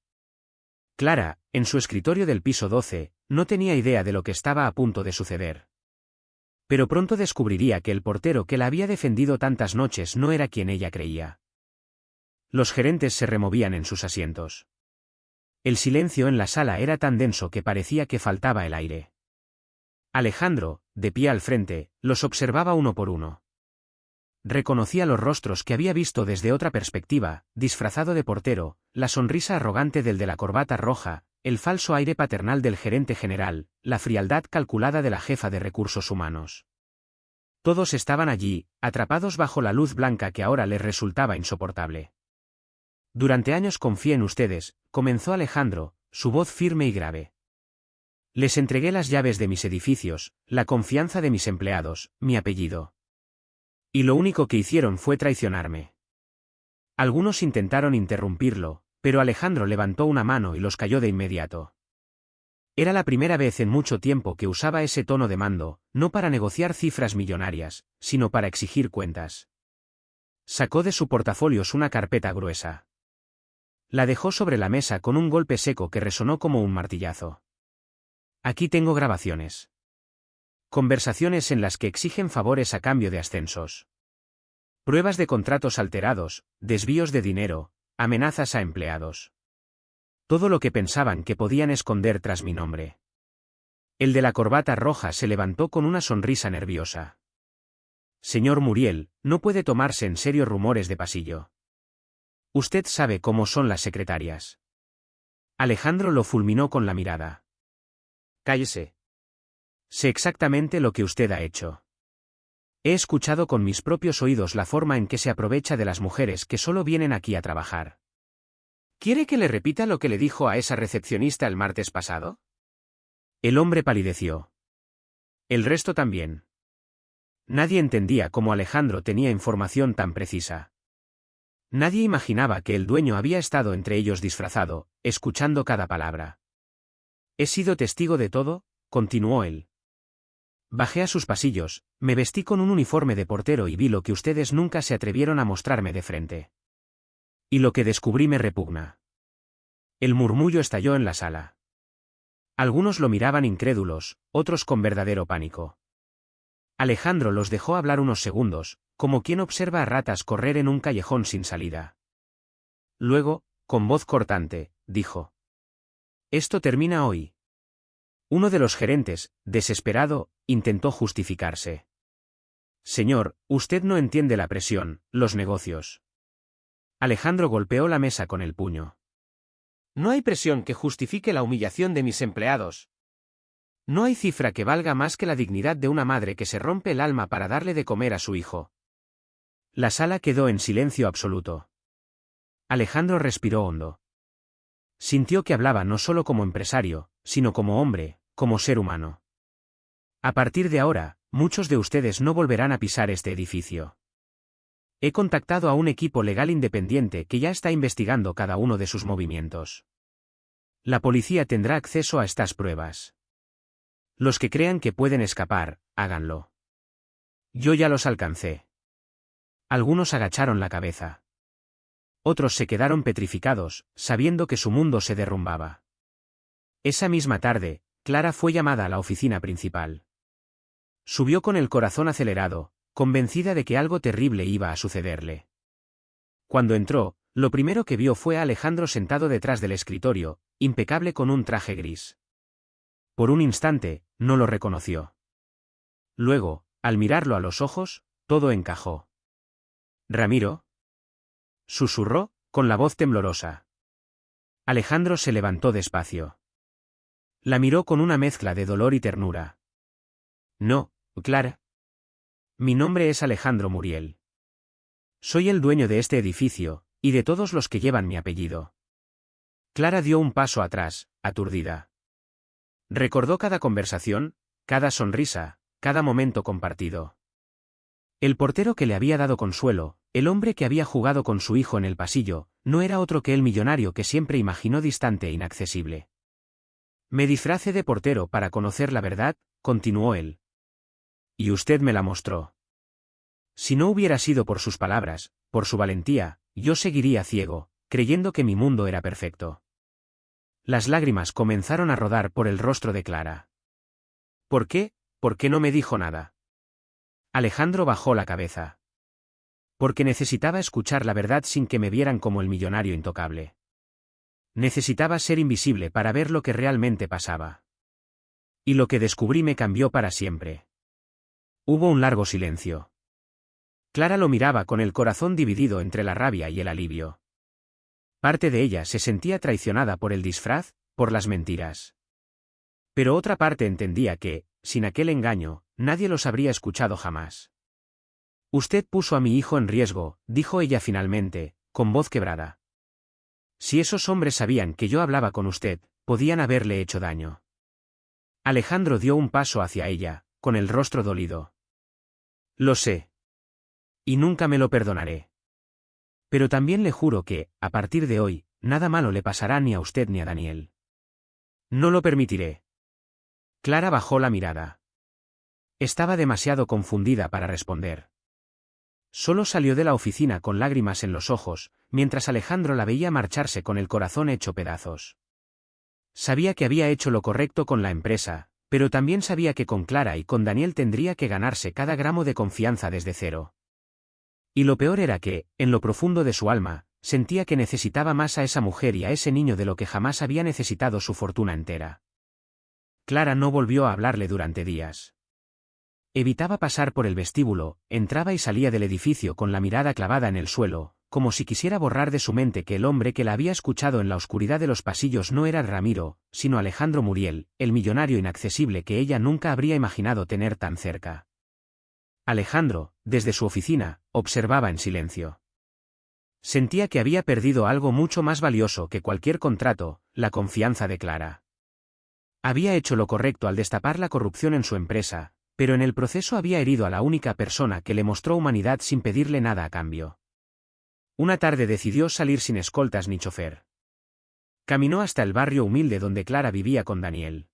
Clara, en su escritorio del piso 12, no tenía idea de lo que estaba a punto de suceder. Pero pronto descubriría que el portero que la había defendido tantas noches no era quien ella creía. Los gerentes se removían en sus asientos. El silencio en la sala era tan denso que parecía que faltaba el aire. Alejandro, de pie al frente, los observaba uno por uno. Reconocía los rostros que había visto desde otra perspectiva, disfrazado de portero, la sonrisa arrogante del de la corbata roja, el falso aire paternal del gerente general, la frialdad calculada de la jefa de recursos humanos. Todos estaban allí, atrapados bajo la luz blanca que ahora les resultaba insoportable. Durante años confié en ustedes, comenzó Alejandro, su voz firme y grave. Les entregué las llaves de mis edificios, la confianza de mis empleados, mi apellido. Y lo único que hicieron fue traicionarme. Algunos intentaron interrumpirlo, pero Alejandro levantó una mano y los calló de inmediato. Era la primera vez en mucho tiempo que usaba ese tono de mando, no para negociar cifras millonarias, sino para exigir cuentas. Sacó de su portafolios una carpeta gruesa. La dejó sobre la mesa con un golpe seco que resonó como un martillazo. Aquí tengo grabaciones. Conversaciones en las que exigen favores a cambio de ascensos. Pruebas de contratos alterados, desvíos de dinero, amenazas a empleados. Todo lo que pensaban que podían esconder tras mi nombre. El de la corbata roja se levantó con una sonrisa nerviosa. Señor Muriel, no puede tomarse en serio rumores de pasillo. Usted sabe cómo son las secretarias. Alejandro lo fulminó con la mirada. Cállese. Sé exactamente lo que usted ha hecho. He escuchado con mis propios oídos la forma en que se aprovecha de las mujeres que solo vienen aquí a trabajar. ¿Quiere que le repita lo que le dijo a esa recepcionista el martes pasado? El hombre palideció. El resto también. Nadie entendía cómo Alejandro tenía información tan precisa. Nadie imaginaba que el dueño había estado entre ellos disfrazado, escuchando cada palabra. He sido testigo de todo, continuó él. Bajé a sus pasillos, me vestí con un uniforme de portero y vi lo que ustedes nunca se atrevieron a mostrarme de frente. Y lo que descubrí me repugna. El murmullo estalló en la sala. Algunos lo miraban incrédulos, otros con verdadero pánico. Alejandro los dejó hablar unos segundos, como quien observa a ratas correr en un callejón sin salida. Luego, con voz cortante, dijo: «Esto termina hoy». Uno de los gerentes, desesperado, intentó justificarse. «Señor, usted no entiende la presión, los negocios». Alejandro golpeó la mesa con el puño. «No hay presión que justifique la humillación de mis empleados. No hay cifra que valga más que la dignidad de una madre que se rompe el alma para darle de comer a su hijo». La sala quedó en silencio absoluto. Alejandro respiró hondo. Sintió que hablaba no solo como empresario, sino como hombre, como ser humano. «A partir de ahora, muchos de ustedes no volverán a pisar este edificio. He contactado a un equipo legal independiente que ya está investigando cada uno de sus movimientos. La policía tendrá acceso a estas pruebas. Los que crean que pueden escapar, háganlo. Yo ya los alcancé». Algunos agacharon la cabeza. Otros se quedaron petrificados, sabiendo que su mundo se derrumbaba. Esa misma tarde, Clara fue llamada a la oficina principal. Subió con el corazón acelerado, convencida de que algo terrible iba a sucederle. Cuando entró, lo primero que vio fue a Alejandro sentado detrás del escritorio, impecable con un traje gris. Por un instante, no lo reconoció. Luego, al mirarlo a los ojos, todo encajó. «¿Ramiro?», susurró, con la voz temblorosa. Alejandro se levantó despacio. La miró con una mezcla de dolor y ternura. «No, Clara. Mi nombre es Alejandro Muriel. Soy el dueño de este edificio, y de todos los que llevan mi apellido». Clara dio un paso atrás, aturdida. Recordó cada conversación, cada sonrisa, cada momento compartido. El portero que le había dado consuelo, el hombre que había jugado con su hijo en el pasillo, no era otro que el millonario que siempre imaginó distante e inaccesible. «Me disfracé de portero para conocer la verdad», continuó él. «Y usted me la mostró. Si no hubiera sido por sus palabras, por su valentía, yo seguiría ciego, creyendo que mi mundo era perfecto». Las lágrimas comenzaron a rodar por el rostro de Clara. «¿Por qué? ¿Por qué no me dijo nada?». Alejandro bajó la cabeza. «Porque necesitaba escuchar la verdad sin que me vieran como el millonario intocable. Necesitaba ser invisible para ver lo que realmente pasaba. Y lo que descubrí me cambió para siempre». Hubo un largo silencio. Clara lo miraba con el corazón dividido entre la rabia y el alivio. Parte de ella se sentía traicionada por el disfraz, por las mentiras. Pero otra parte entendía que, sin aquel engaño, nadie los habría escuchado jamás. «Usted puso a mi hijo en riesgo», dijo ella finalmente, con voz quebrada. «Si esos hombres sabían que yo hablaba con usted, podían haberle hecho daño». Alejandro dio un paso hacia ella, con el rostro dolido. «Lo sé. Y nunca me lo perdonaré. Pero también le juro que, a partir de hoy, nada malo le pasará ni a usted ni a Daniel. No lo permitiré». Clara bajó la mirada. Estaba demasiado confundida para responder. Solo salió de la oficina con lágrimas en los ojos, mientras Alejandro la veía marcharse con el corazón hecho pedazos. Sabía que había hecho lo correcto con la empresa, pero también sabía que con Clara y con Daniel tendría que ganarse cada gramo de confianza desde cero. Y lo peor era que, en lo profundo de su alma, sentía que necesitaba más a esa mujer y a ese niño de lo que jamás había necesitado su fortuna entera. Clara no volvió a hablarle durante días. Evitaba pasar por el vestíbulo, entraba y salía del edificio con la mirada clavada en el suelo, como si quisiera borrar de su mente que el hombre que la había escuchado en la oscuridad de los pasillos no era Ramiro, sino Alejandro Muriel, el millonario inaccesible que ella nunca habría imaginado tener tan cerca. Alejandro, desde su oficina, observaba en silencio. Sentía que había perdido algo mucho más valioso que cualquier contrato, la confianza de Clara. Había hecho lo correcto al destapar la corrupción en su empresa, pero en el proceso había herido a la única persona que le mostró humanidad sin pedirle nada a cambio. Una tarde decidió salir sin escoltas ni chofer. Caminó hasta el barrio humilde donde Clara vivía con Daniel.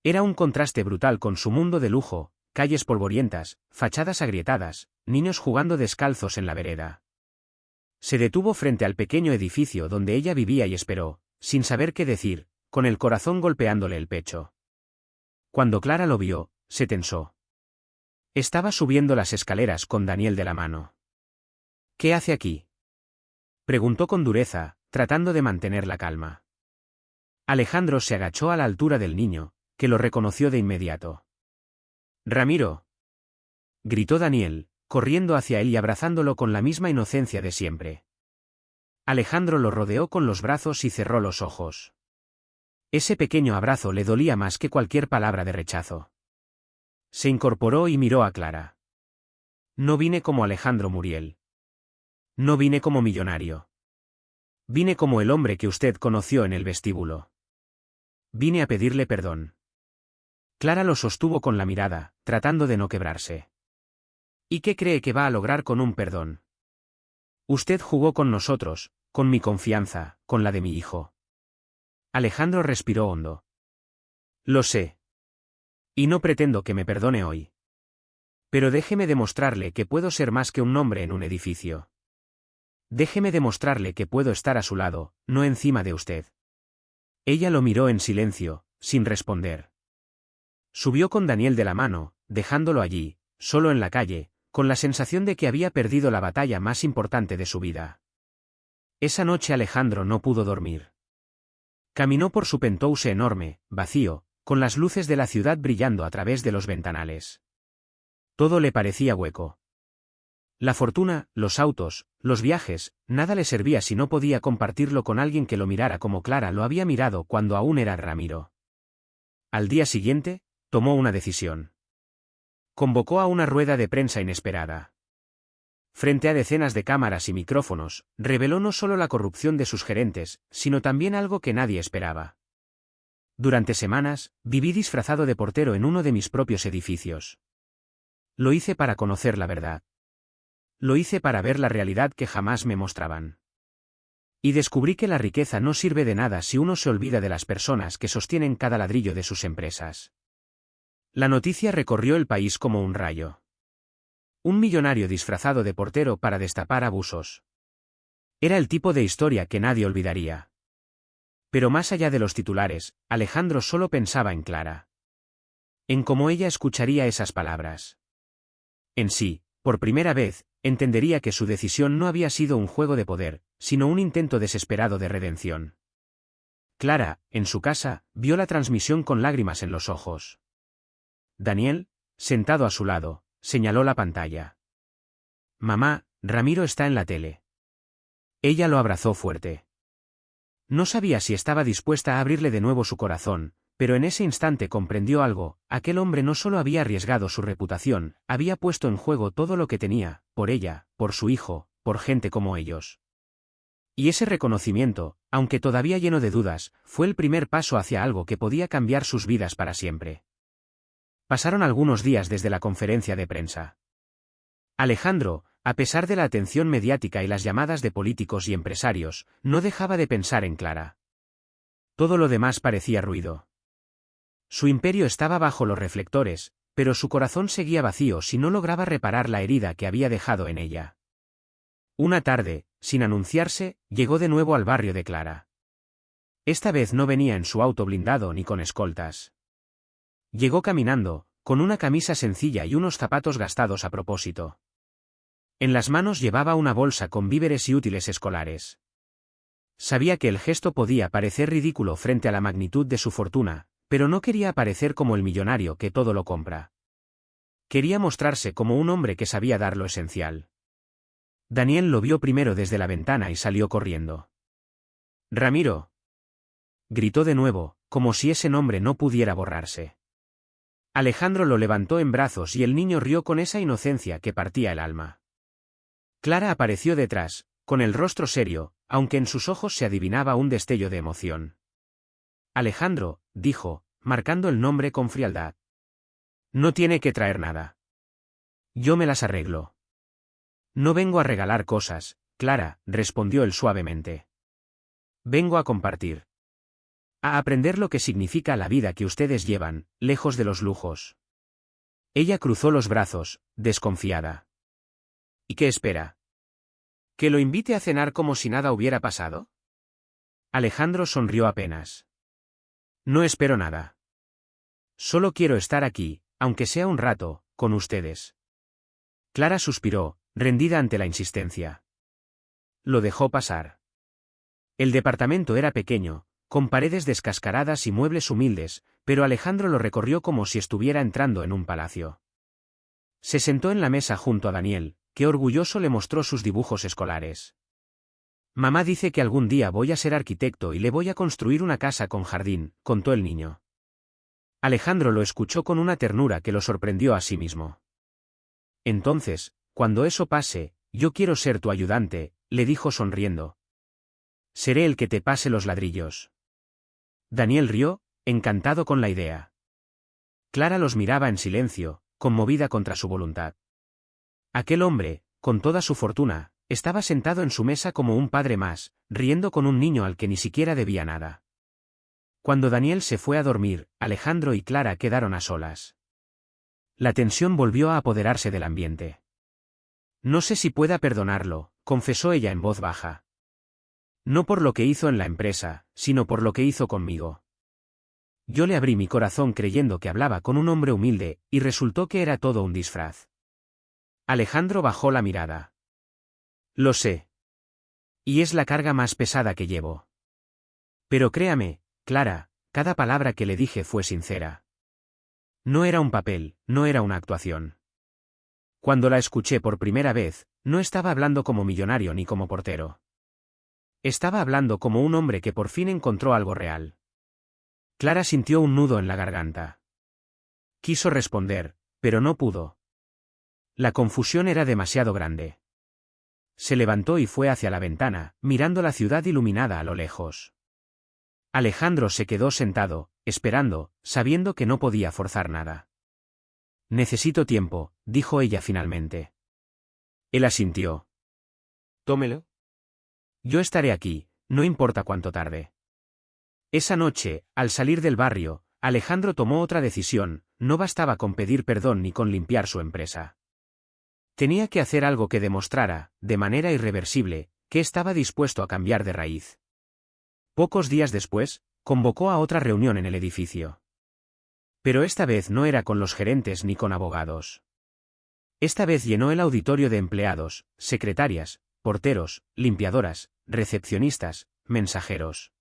Era un contraste brutal con su mundo de lujo, calles polvorientas, fachadas agrietadas, niños jugando descalzos en la vereda. Se detuvo frente al pequeño edificio donde ella vivía y esperó, sin saber qué decir, con el corazón golpeándole el pecho. Cuando Clara lo vio, se tensó. Estaba subiendo las escaleras con Daniel de la mano. ¿Qué hace aquí?, preguntó con dureza, tratando de mantener la calma. Alejandro se agachó a la altura del niño, que lo reconoció de inmediato. «Ramiro», gritó Daniel, corriendo hacia él y abrazándolo con la misma inocencia de siempre. Alejandro lo rodeó con los brazos y cerró los ojos. Ese pequeño abrazo le dolía más que cualquier palabra de rechazo. Se incorporó y miró a Clara. «No vine como Alejandro Muriel. No vine como millonario. Vine como el hombre que usted conoció en el vestíbulo. Vine a pedirle perdón». Clara lo sostuvo con la mirada, tratando de no quebrarse. «¿Y qué cree que va a lograr con un perdón? Usted jugó con nosotros, con mi confianza, con la de mi hijo». Alejandro respiró hondo. «Lo sé. Y no pretendo que me perdone hoy. Pero déjeme demostrarle que puedo ser más que un nombre en un edificio. Déjeme demostrarle que puedo estar a su lado, no encima de usted». Ella lo miró en silencio, sin responder. Subió con Daniel de la mano, dejándolo allí, solo en la calle, con la sensación de que había perdido la batalla más importante de su vida. Esa noche Alejandro no pudo dormir. Caminó por su penthouse enorme, vacío, con las luces de la ciudad brillando a través de los ventanales. Todo le parecía hueco. La fortuna, los autos, los viajes, nada le servía si no podía compartirlo con alguien que lo mirara como Clara lo había mirado cuando aún era Ramiro. Al día siguiente, tomó una decisión. Convocó a una rueda de prensa inesperada. Frente a decenas de cámaras y micrófonos, reveló no solo la corrupción de sus gerentes, sino también algo que nadie esperaba. «Durante semanas, viví disfrazado de portero en uno de mis propios edificios. Lo hice para conocer la verdad. Lo hice para ver la realidad que jamás me mostraban. Y descubrí que la riqueza no sirve de nada si uno se olvida de las personas que sostienen cada ladrillo de sus empresas». La noticia recorrió el país como un rayo. Un millonario disfrazado de portero para destapar abusos. Era el tipo de historia que nadie olvidaría. Pero más allá de los titulares, Alejandro solo pensaba en Clara. En cómo ella escucharía esas palabras. En sí, por primera vez, entendería que su decisión no había sido un juego de poder, sino un intento desesperado de redención. Clara, en su casa, vio la transmisión con lágrimas en los ojos. Daniel, sentado a su lado, señaló la pantalla. «Mamá, Ramiro está en la tele». Ella lo abrazó fuerte. No sabía si estaba dispuesta a abrirle de nuevo su corazón, pero en ese instante comprendió algo: aquel hombre no solo había arriesgado su reputación, había puesto en juego todo lo que tenía, por ella, por su hijo, por gente como ellos. Y ese reconocimiento, aunque todavía lleno de dudas, fue el primer paso hacia algo que podía cambiar sus vidas para siempre. Pasaron algunos días desde la conferencia de prensa. Alejandro, a pesar de la atención mediática y las llamadas de políticos y empresarios, no dejaba de pensar en Clara. Todo lo demás parecía ruido. Su imperio estaba bajo los reflectores, pero su corazón seguía vacío si no lograba reparar la herida que había dejado en ella. Una tarde, sin anunciarse, llegó de nuevo al barrio de Clara. Esta vez no venía en su auto blindado ni con escoltas. Llegó caminando, con una camisa sencilla y unos zapatos gastados a propósito. En las manos llevaba una bolsa con víveres y útiles escolares. Sabía que el gesto podía parecer ridículo frente a la magnitud de su fortuna, pero no quería aparecer como el millonario que todo lo compra. Quería mostrarse como un hombre que sabía dar lo esencial. Daniel lo vio primero desde la ventana y salió corriendo. «Ramiro», gritó de nuevo, como si ese nombre no pudiera borrarse. Alejandro lo levantó en brazos y el niño rió con esa inocencia que partía el alma. Clara apareció detrás, con el rostro serio, aunque en sus ojos se adivinaba un destello de emoción. «Alejandro», dijo, marcando el nombre con frialdad. «No tiene que traer nada. Yo me las arreglo». «No vengo a regalar cosas, Clara», respondió él suavemente. «Vengo a compartir». A aprender lo que significa la vida que ustedes llevan, lejos de los lujos. Ella cruzó los brazos, desconfiada. ¿Y qué espera? ¿Que lo invite a cenar como si nada hubiera pasado? Alejandro sonrió apenas. No espero nada. Solo quiero estar aquí, aunque sea un rato, con ustedes. Clara suspiró, rendida ante la insistencia. Lo dejó pasar. El departamento era pequeño, con paredes descascaradas y muebles humildes, pero Alejandro lo recorrió como si estuviera entrando en un palacio. Se sentó en la mesa junto a Daniel, que orgulloso le mostró sus dibujos escolares. Mamá dice que algún día voy a ser arquitecto y le voy a construir una casa con jardín, contó el niño. Alejandro lo escuchó con una ternura que lo sorprendió a sí mismo. Entonces, cuando eso pase, yo quiero ser tu ayudante, le dijo sonriendo. Seré el que te pase los ladrillos. Daniel rió, encantado con la idea. Clara los miraba en silencio, conmovida contra su voluntad. Aquel hombre, con toda su fortuna, estaba sentado en su mesa como un padre más, riendo con un niño al que ni siquiera debía nada. Cuando Daniel se fue a dormir, Alejandro y Clara quedaron a solas. La tensión volvió a apoderarse del ambiente. No sé si pueda perdonarlo, confesó ella en voz baja. No por lo que hizo en la empresa, sino por lo que hizo conmigo. Yo le abrí mi corazón creyendo que hablaba con un hombre humilde, y resultó que era todo un disfraz. Alejandro bajó la mirada. Lo sé. Y es la carga más pesada que llevo. Pero créame, Clara, cada palabra que le dije fue sincera. No era un papel, no era una actuación. Cuando la escuché por primera vez, no estaba hablando como millonario ni como portero. Estaba hablando como un hombre que por fin encontró algo real. Clara sintió un nudo en la garganta. Quiso responder, pero no pudo. La confusión era demasiado grande. Se levantó y fue hacia la ventana, mirando la ciudad iluminada a lo lejos. Alejandro se quedó sentado, esperando, sabiendo que no podía forzar nada. Necesito tiempo, dijo ella finalmente. Él asintió. Tómelo. Yo estaré aquí, no importa cuánto tarde. Esa noche, al salir del barrio, Alejandro tomó otra decisión, no bastaba con pedir perdón ni con limpiar su empresa. Tenía que hacer algo que demostrara, de manera irreversible, que estaba dispuesto a cambiar de raíz. Pocos días después, convocó a otra reunión en el edificio. Pero esta vez no era con los gerentes ni con abogados. Esta vez llenó el auditorio de empleados, secretarias, porteros, limpiadoras, recepcionistas, mensajeros.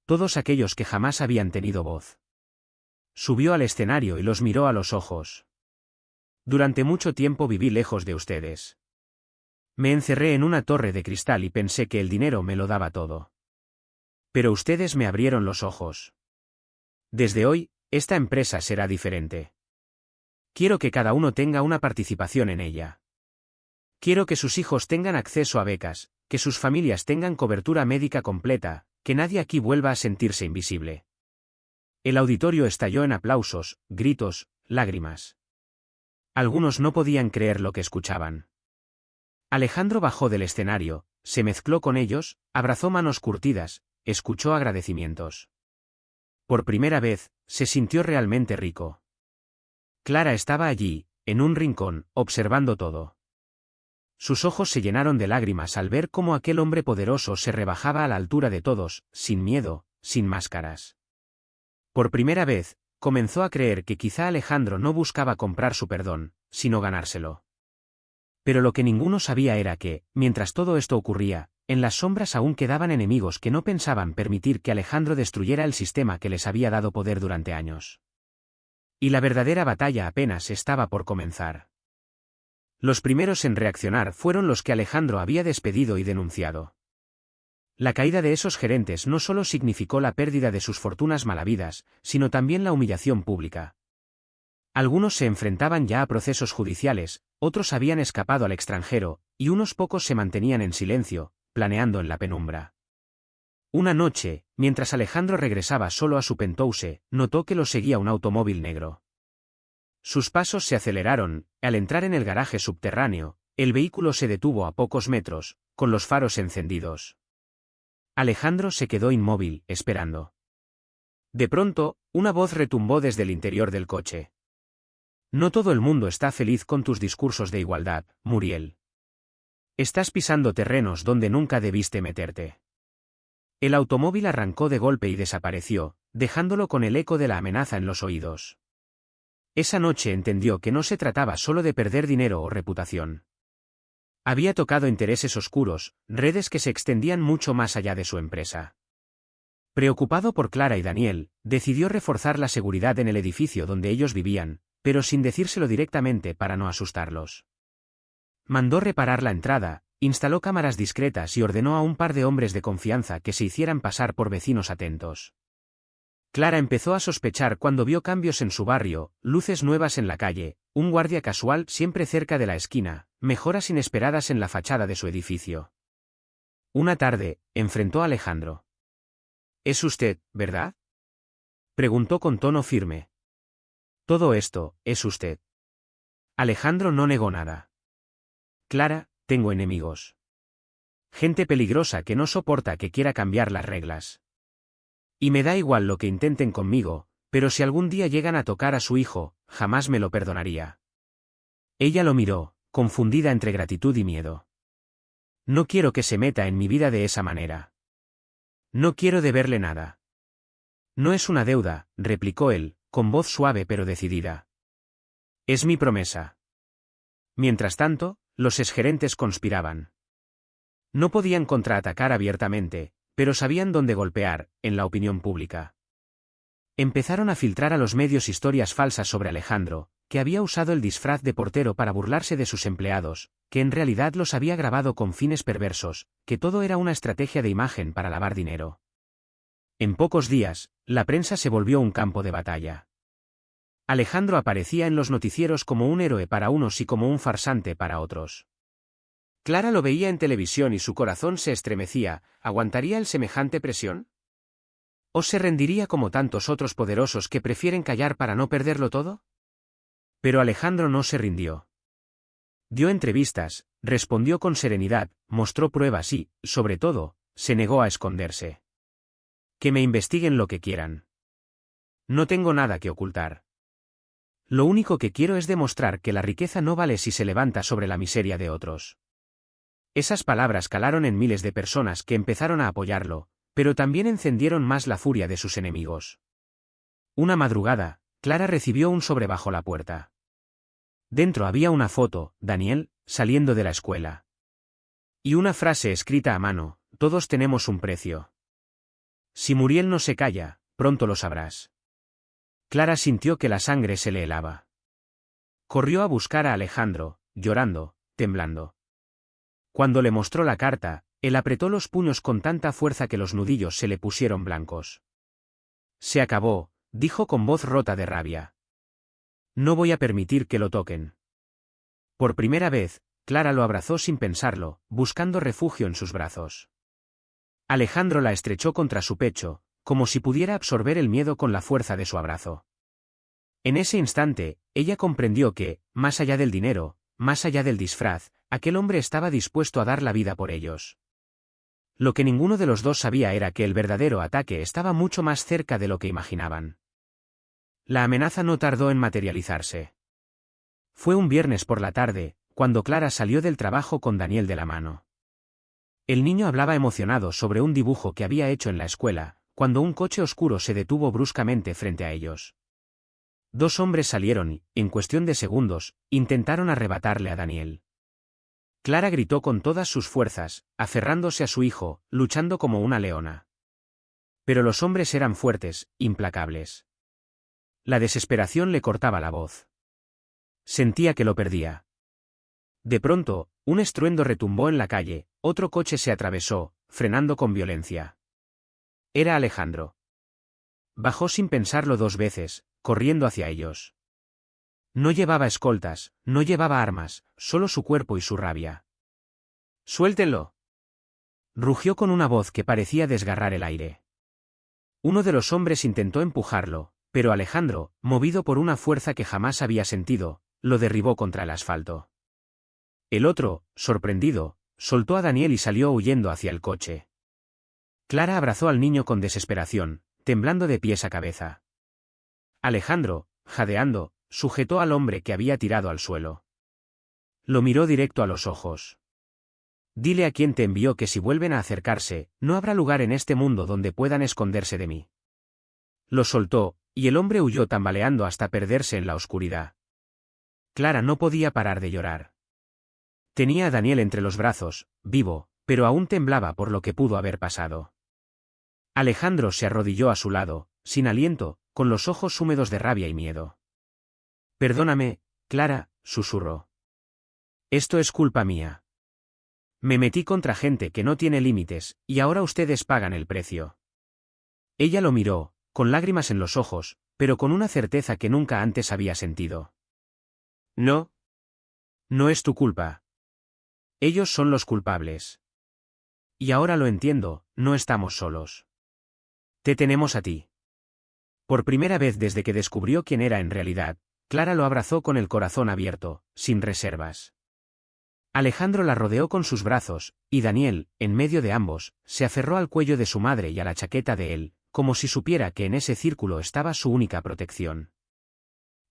Todos aquellos que jamás habían tenido voz. Subió al escenario y los miró a los ojos. Durante mucho tiempo viví lejos de ustedes. Me encerré en una torre de cristal y pensé que el dinero me lo daba todo. Pero ustedes me abrieron los ojos. Desde hoy, esta empresa será diferente. Quiero que cada uno tenga una participación en ella. Quiero que sus hijos tengan acceso a becas, que sus familias tengan cobertura médica completa, que nadie aquí vuelva a sentirse invisible. El auditorio estalló en aplausos, gritos, lágrimas. Algunos no podían creer lo que escuchaban. Alejandro bajó del escenario, se mezcló con ellos, abrazó manos curtidas, escuchó agradecimientos. Por primera vez, se sintió realmente rico. Clara estaba allí, en un rincón, observando todo. Sus ojos se llenaron de lágrimas al ver cómo aquel hombre poderoso se rebajaba a la altura de todos, sin miedo, sin máscaras. Por primera vez, comenzó a creer que quizá Alejandro no buscaba comprar su perdón, sino ganárselo. Pero lo que ninguno sabía era que, mientras todo esto ocurría, en las sombras aún quedaban enemigos que no pensaban permitir que Alejandro destruyera el sistema que les había dado poder durante años. Y la verdadera batalla apenas estaba por comenzar. Los primeros en reaccionar fueron los que Alejandro había despedido y denunciado. La caída de esos gerentes no solo significó la pérdida de sus fortunas malavidas, sino también la humillación pública. Algunos se enfrentaban ya a procesos judiciales, otros habían escapado al extranjero, y unos pocos se mantenían en silencio, planeando en la penumbra. Una noche, mientras Alejandro regresaba solo a su penthouse, notó que lo seguía un automóvil negro. Sus pasos se aceleraron, al entrar en el garaje subterráneo, el vehículo se detuvo a pocos metros, con los faros encendidos. Alejandro se quedó inmóvil, esperando. De pronto, una voz retumbó desde el interior del coche. No todo el mundo está feliz con tus discursos de igualdad, Muriel. Estás pisando terrenos donde nunca debiste meterte. El automóvil arrancó de golpe y desapareció, dejándolo con el eco de la amenaza en los oídos. Esa noche entendió que no se trataba solo de perder dinero o reputación. Había tocado intereses oscuros, redes que se extendían mucho más allá de su empresa. Preocupado por Clara y Daniel, decidió reforzar la seguridad en el edificio donde ellos vivían, pero sin decírselo directamente para no asustarlos. Mandó reparar la entrada, instaló cámaras discretas y ordenó a un par de hombres de confianza que se hicieran pasar por vecinos atentos. Clara empezó a sospechar cuando vio cambios en su barrio, luces nuevas en la calle, un guardia casual siempre cerca de la esquina, mejoras inesperadas en la fachada de su edificio. Una tarde, enfrentó a Alejandro. «¿Es usted, verdad?», preguntó con tono firme. «Todo esto, es usted». Alejandro no negó nada. «Clara, tengo enemigos. Gente peligrosa que no soporta que quiera cambiar las reglas. Y me da igual lo que intenten conmigo, pero si algún día llegan a tocar a su hijo, jamás me lo perdonaría». Ella lo miró, confundida entre gratitud y miedo. «No quiero que se meta en mi vida de esa manera. No quiero deberle nada». «No es una deuda», replicó él, con voz suave pero decidida. «Es mi promesa». Mientras tanto, los exgerentes conspiraban. No podían contraatacar abiertamente, pero sabían dónde golpear, en la opinión pública. Empezaron a filtrar a los medios historias falsas sobre Alejandro, que había usado el disfraz de portero para burlarse de sus empleados, que en realidad los había grabado con fines perversos, que todo era una estrategia de imagen para lavar dinero. En pocos días, la prensa se volvió un campo de batalla. Alejandro aparecía en los noticieros como un héroe para unos y como un farsante para otros. Clara lo veía en televisión y su corazón se estremecía. ¿Aguantaría él semejante presión? ¿O se rendiría como tantos otros poderosos que prefieren callar para no perderlo todo? Pero Alejandro no se rindió. Dio entrevistas, respondió con serenidad, mostró pruebas y, sobre todo, se negó a esconderse. Que me investiguen lo que quieran. No tengo nada que ocultar. Lo único que quiero es demostrar que la riqueza no vale si se levanta sobre la miseria de otros. Esas palabras calaron en miles de personas que empezaron a apoyarlo, pero también encendieron más la furia de sus enemigos. Una madrugada, Clara recibió un sobre bajo la puerta. Dentro había una foto, Daniel, saliendo de la escuela. Y una frase escrita a mano: «Todos tenemos un precio. Si Muriel no se calla, pronto lo sabrás». Clara sintió que la sangre se le helaba. Corrió a buscar a Alejandro, llorando, temblando. Cuando le mostró la carta, él apretó los puños con tanta fuerza que los nudillos se le pusieron blancos. «Se acabó», dijo con voz rota de rabia. «No voy a permitir que lo toquen». Por primera vez, Clara lo abrazó sin pensarlo, buscando refugio en sus brazos. Alejandro la estrechó contra su pecho, como si pudiera absorber el miedo con la fuerza de su abrazo. En ese instante, ella comprendió que, más allá del dinero, más allá del disfraz, aquel hombre estaba dispuesto a dar la vida por ellos. Lo que ninguno de los dos sabía era que el verdadero ataque estaba mucho más cerca de lo que imaginaban. La amenaza no tardó en materializarse. Fue un viernes por la tarde, cuando Clara salió del trabajo con Daniel de la mano. El niño hablaba emocionado sobre un dibujo que había hecho en la escuela, cuando un coche oscuro se detuvo bruscamente frente a ellos. Dos hombres salieron y, en cuestión de segundos, intentaron arrebatarle a Daniel. Clara gritó con todas sus fuerzas, aferrándose a su hijo, luchando como una leona. Pero los hombres eran fuertes, implacables. La desesperación le cortaba la voz. Sentía que lo perdía. De pronto, un estruendo retumbó en la calle, otro coche se atravesó, frenando con violencia. Era Alejandro. Bajó sin pensarlo dos veces, corriendo hacia ellos. No llevaba escoltas, no llevaba armas, solo su cuerpo y su rabia. «¡Suéltenlo!», rugió con una voz que parecía desgarrar el aire. Uno de los hombres intentó empujarlo, pero Alejandro, movido por una fuerza que jamás había sentido, lo derribó contra el asfalto. El otro, sorprendido, soltó a Daniel y salió huyendo hacia el coche. Clara abrazó al niño con desesperación, temblando de pies a cabeza. Alejandro, jadeando, sujetó al hombre que había tirado al suelo. Lo miró directo a los ojos. Dile a quien te envió que si vuelven a acercarse, no habrá lugar en este mundo donde puedan esconderse de mí. Lo soltó, y el hombre huyó tambaleando hasta perderse en la oscuridad. Clara no podía parar de llorar. Tenía a Daniel entre los brazos, vivo, pero aún temblaba por lo que pudo haber pasado. Alejandro se arrodilló a su lado, sin aliento, con los ojos húmedos de rabia y miedo. Perdóname, Clara, susurró. Esto es culpa mía. Me metí contra gente que no tiene límites, y ahora ustedes pagan el precio. Ella lo miró, con lágrimas en los ojos, pero con una certeza que nunca antes había sentido. No. No es tu culpa. Ellos son los culpables. Y ahora lo entiendo, no estamos solos. Te tenemos a ti. Por primera vez desde que descubrió quién era en realidad, Clara lo abrazó con el corazón abierto, sin reservas. Alejandro la rodeó con sus brazos, y Daniel, en medio de ambos, se aferró al cuello de su madre y a la chaqueta de él, como si supiera que en ese círculo estaba su única protección.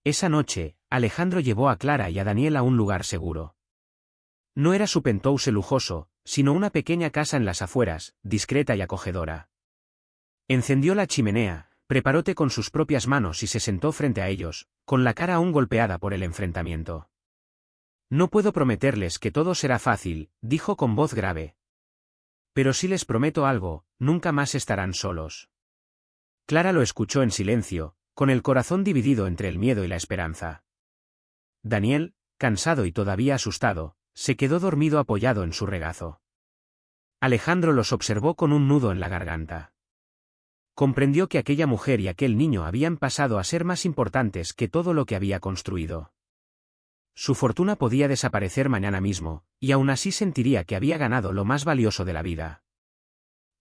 Esa noche, Alejandro llevó a Clara y a Daniel a un lugar seguro. No era su penthouse lujoso, sino una pequeña casa en las afueras, discreta y acogedora. Encendió la chimenea, preparó té con sus propias manos y se sentó frente a ellos, con la cara aún golpeada por el enfrentamiento. No puedo prometerles que todo será fácil, dijo con voz grave. Pero si les prometo algo, nunca más estarán solos. Clara lo escuchó en silencio, con el corazón dividido entre el miedo y la esperanza. Daniel, cansado y todavía asustado, se quedó dormido apoyado en su regazo. Alejandro los observó con un nudo en la garganta. Comprendió que aquella mujer y aquel niño habían pasado a ser más importantes que todo lo que había construido. Su fortuna podía desaparecer mañana mismo, y aún así sentiría que había ganado lo más valioso de la vida.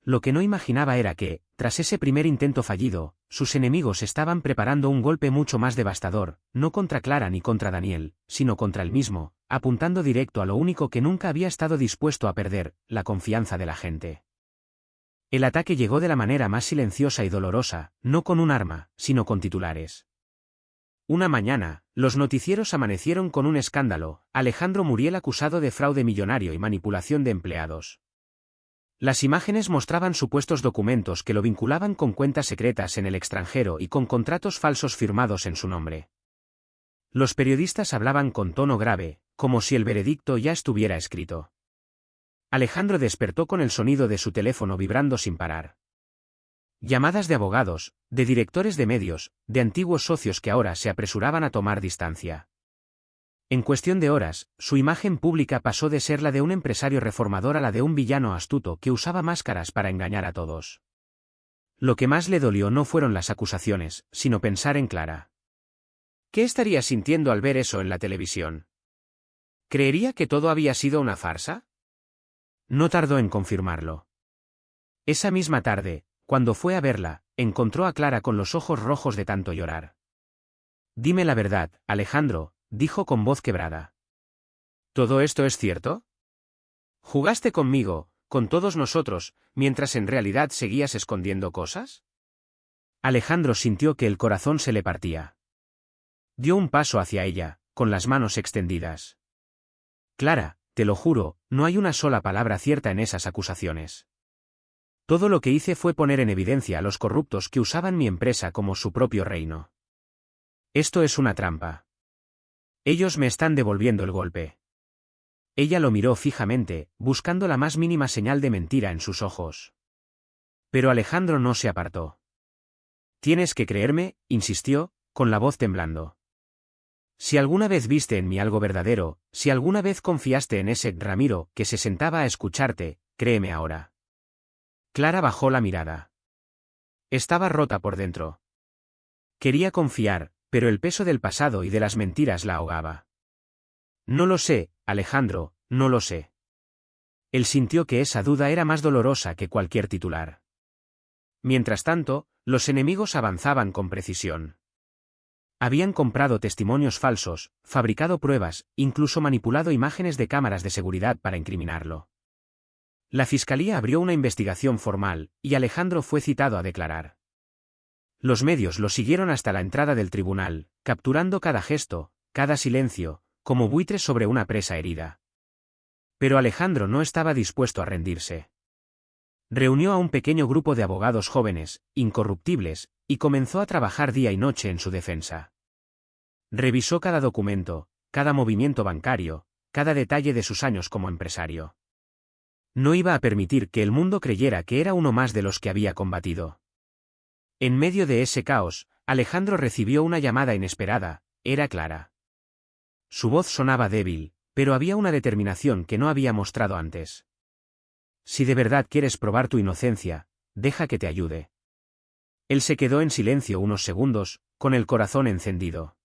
Lo que no imaginaba era que, tras ese primer intento fallido, sus enemigos estaban preparando un golpe mucho más devastador, no contra Clara ni contra Daniel, sino contra él mismo, apuntando directo a lo único que nunca había estado dispuesto a perder, la confianza de la gente. El ataque llegó de la manera más silenciosa y dolorosa, no con un arma, sino con titulares. Una mañana, los noticieros amanecieron con un escándalo: Alejandro Muriel acusado de fraude millonario y manipulación de empleados. Las imágenes mostraban supuestos documentos que lo vinculaban con cuentas secretas en el extranjero y con contratos falsos firmados en su nombre. Los periodistas hablaban con tono grave, como si el veredicto ya estuviera escrito. Alejandro despertó con el sonido de su teléfono vibrando sin parar. Llamadas de abogados, de directores de medios, de antiguos socios que ahora se apresuraban a tomar distancia. En cuestión de horas, su imagen pública pasó de ser la de un empresario reformador a la de un villano astuto que usaba máscaras para engañar a todos. Lo que más le dolió no fueron las acusaciones, sino pensar en Clara. ¿Qué estaría sintiendo al ver eso en la televisión? ¿Creería que todo había sido una farsa? No tardó en confirmarlo. Esa misma tarde, cuando fue a verla, encontró a Clara con los ojos rojos de tanto llorar. Dime la verdad, Alejandro, dijo con voz quebrada. ¿Todo esto es cierto? ¿Jugaste conmigo, con todos nosotros, mientras en realidad seguías escondiendo cosas? Alejandro sintió que el corazón se le partía. Dio un paso hacia ella, con las manos extendidas. Clara, te lo juro, no hay una sola palabra cierta en esas acusaciones. Todo lo que hice fue poner en evidencia a los corruptos que usaban mi empresa como su propio reino. Esto es una trampa. Ellos me están devolviendo el golpe. Ella lo miró fijamente, buscando la más mínima señal de mentira en sus ojos. Pero Alejandro no se apartó. Tienes que creerme, insistió, con la voz temblando. Si alguna vez viste en mí algo verdadero, si alguna vez confiaste en ese Ramiro que se sentaba a escucharte, créeme ahora. Clara bajó la mirada. Estaba rota por dentro. Quería confiar, pero el peso del pasado y de las mentiras la ahogaba. No lo sé, Alejandro, no lo sé. Él sintió que esa duda era más dolorosa que cualquier titular. Mientras tanto, los enemigos avanzaban con precisión. Habían comprado testimonios falsos, fabricado pruebas, incluso manipulado imágenes de cámaras de seguridad para incriminarlo. La fiscalía abrió una investigación formal, y Alejandro fue citado a declarar. Los medios lo siguieron hasta la entrada del tribunal, capturando cada gesto, cada silencio, como buitres sobre una presa herida. Pero Alejandro no estaba dispuesto a rendirse. Reunió a un pequeño grupo de abogados jóvenes, incorruptibles, y comenzó a trabajar día y noche en su defensa. Revisó cada documento, cada movimiento bancario, cada detalle de sus años como empresario. No iba a permitir que el mundo creyera que era uno más de los que había combatido. En medio de ese caos, Alejandro recibió una llamada inesperada. Era Clara. Su voz sonaba débil, pero había una determinación que no había mostrado antes. Si de verdad quieres probar tu inocencia, deja que te ayude. Él se quedó en silencio unos segundos, con el corazón encendido.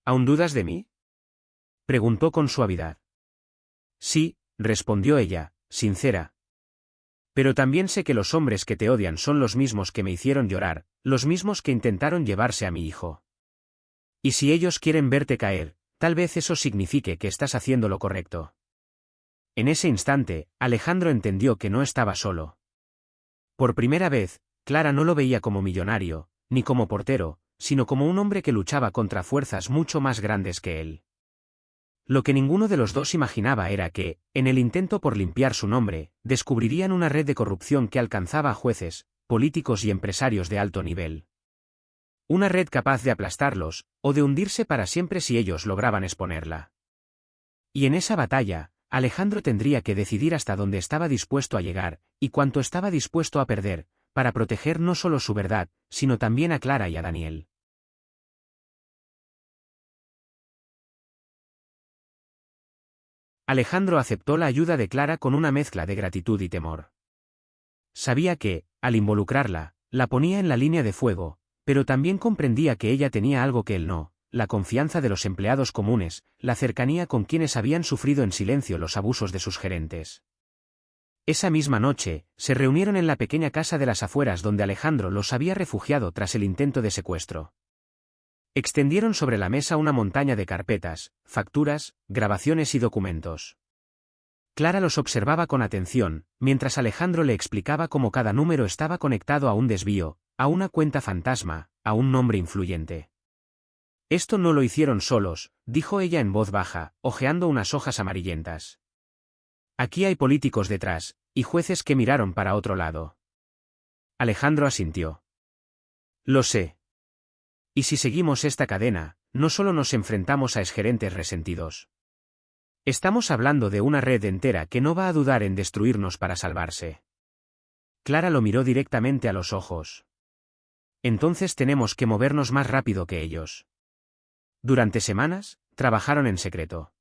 ¿Aún dudas de mí?, preguntó con suavidad. Sí, respondió ella, sincera. Pero también sé que los hombres que te odian son los mismos que me hicieron llorar, los mismos que intentaron llevarse a mi hijo. Y si ellos quieren verte caer, tal vez eso signifique que estás haciendo lo correcto. En ese instante, Alejandro entendió que no estaba solo. Por primera vez, Clara no lo veía como millonario, ni como portero, sino como un hombre que luchaba contra fuerzas mucho más grandes que él. Lo que ninguno de los dos imaginaba era que, en el intento por limpiar su nombre, descubrirían una red de corrupción que alcanzaba a jueces, políticos y empresarios de alto nivel. Una red capaz de aplastarlos, o de hundirse para siempre si ellos lograban exponerla. Y en esa batalla, Alejandro tendría que decidir hasta dónde estaba dispuesto a llegar, y cuánto estaba dispuesto a perder, para proteger no solo su verdad, sino también a Clara y a Daniel. Alejandro aceptó la ayuda de Clara con una mezcla de gratitud y temor. Sabía que, al involucrarla, la ponía en la línea de fuego, pero también comprendía que ella tenía algo que él no: la confianza de los empleados comunes, la cercanía con quienes habían sufrido en silencio los abusos de sus gerentes. Esa misma noche, se reunieron en la pequeña casa de las afueras donde Alejandro los había refugiado tras el intento de secuestro. Extendieron sobre la mesa una montaña de carpetas, facturas, grabaciones y documentos. Clara los observaba con atención, mientras Alejandro le explicaba cómo cada número estaba conectado a un desvío, a una cuenta fantasma, a un nombre influyente. Esto no lo hicieron solos, dijo ella en voz baja, hojeando unas hojas amarillentas. Aquí hay políticos detrás, y jueces que miraron para otro lado. Alejandro asintió. Lo sé. Y si seguimos esta cadena, no solo nos enfrentamos a exgerentes resentidos. Estamos hablando de una red entera que no va a dudar en destruirnos para salvarse. Clara lo miró directamente a los ojos. Entonces tenemos que movernos más rápido que ellos. Durante semanas, trabajaron en secreto.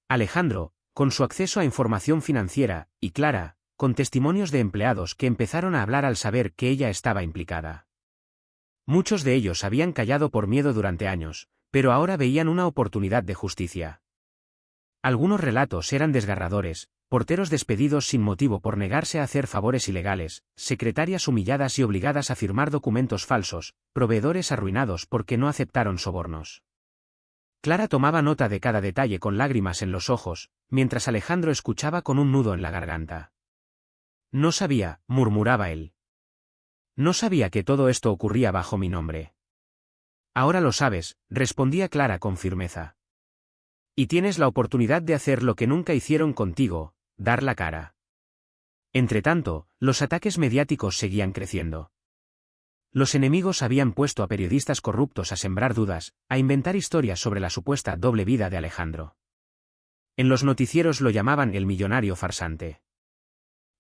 Alejandro, con su acceso a información financiera, y Clara, con testimonios de empleados que empezaron a hablar al saber que ella estaba implicada. Muchos de ellos habían callado por miedo durante años, pero ahora veían una oportunidad de justicia. Algunos relatos eran desgarradores: porteros despedidos sin motivo por negarse a hacer favores ilegales, secretarias humilladas y obligadas a firmar documentos falsos, proveedores arruinados porque no aceptaron sobornos. Clara tomaba nota de cada detalle con lágrimas en los ojos, mientras Alejandro escuchaba con un nudo en la garganta. No sabía, murmuraba él. No sabía que todo esto ocurría bajo mi nombre. Ahora lo sabes, respondía Clara con firmeza. Y tienes la oportunidad de hacer lo que nunca hicieron contigo: dar la cara. Entretanto, los ataques mediáticos seguían creciendo. Los enemigos habían puesto a periodistas corruptos a sembrar dudas, a inventar historias sobre la supuesta doble vida de Alejandro. En los noticieros lo llamaban el millonario farsante.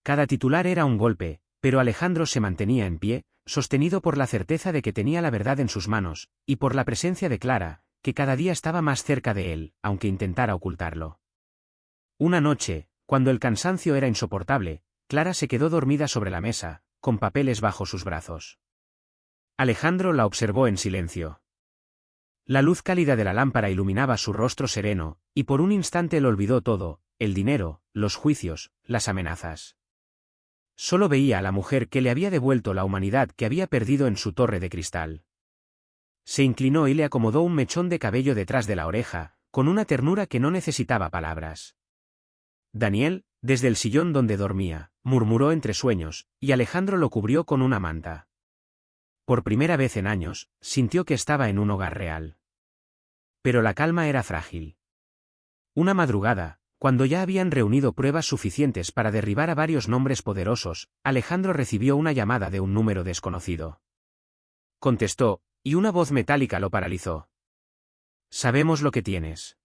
Cada titular era un golpe, pero Alejandro se mantenía en pie, sostenido por la certeza de que tenía la verdad en sus manos, y por la presencia de Clara, que cada día estaba más cerca de él, aunque intentara ocultarlo. Una noche, cuando el cansancio era insoportable, Clara se quedó dormida sobre la mesa, con papeles bajo sus brazos. Alejandro la observó en silencio. La luz cálida de la lámpara iluminaba su rostro sereno, y por un instante lo olvidó todo: el dinero, los juicios, las amenazas. Solo veía a la mujer que le había devuelto la humanidad que había perdido en su torre de cristal. Se inclinó y le acomodó un mechón de cabello detrás de la oreja, con una ternura que no necesitaba palabras. Daniel, desde el sillón donde dormía, murmuró entre sueños, y Alejandro lo cubrió con una manta. Por primera vez en años, sintió que estaba en un hogar real. Pero la calma era frágil. Una madrugada, cuando ya habían reunido pruebas suficientes para derribar a varios nombres poderosos, Alejandro recibió una llamada de un número desconocido. Contestó, y una voz metálica lo paralizó. Sabemos lo que tienes.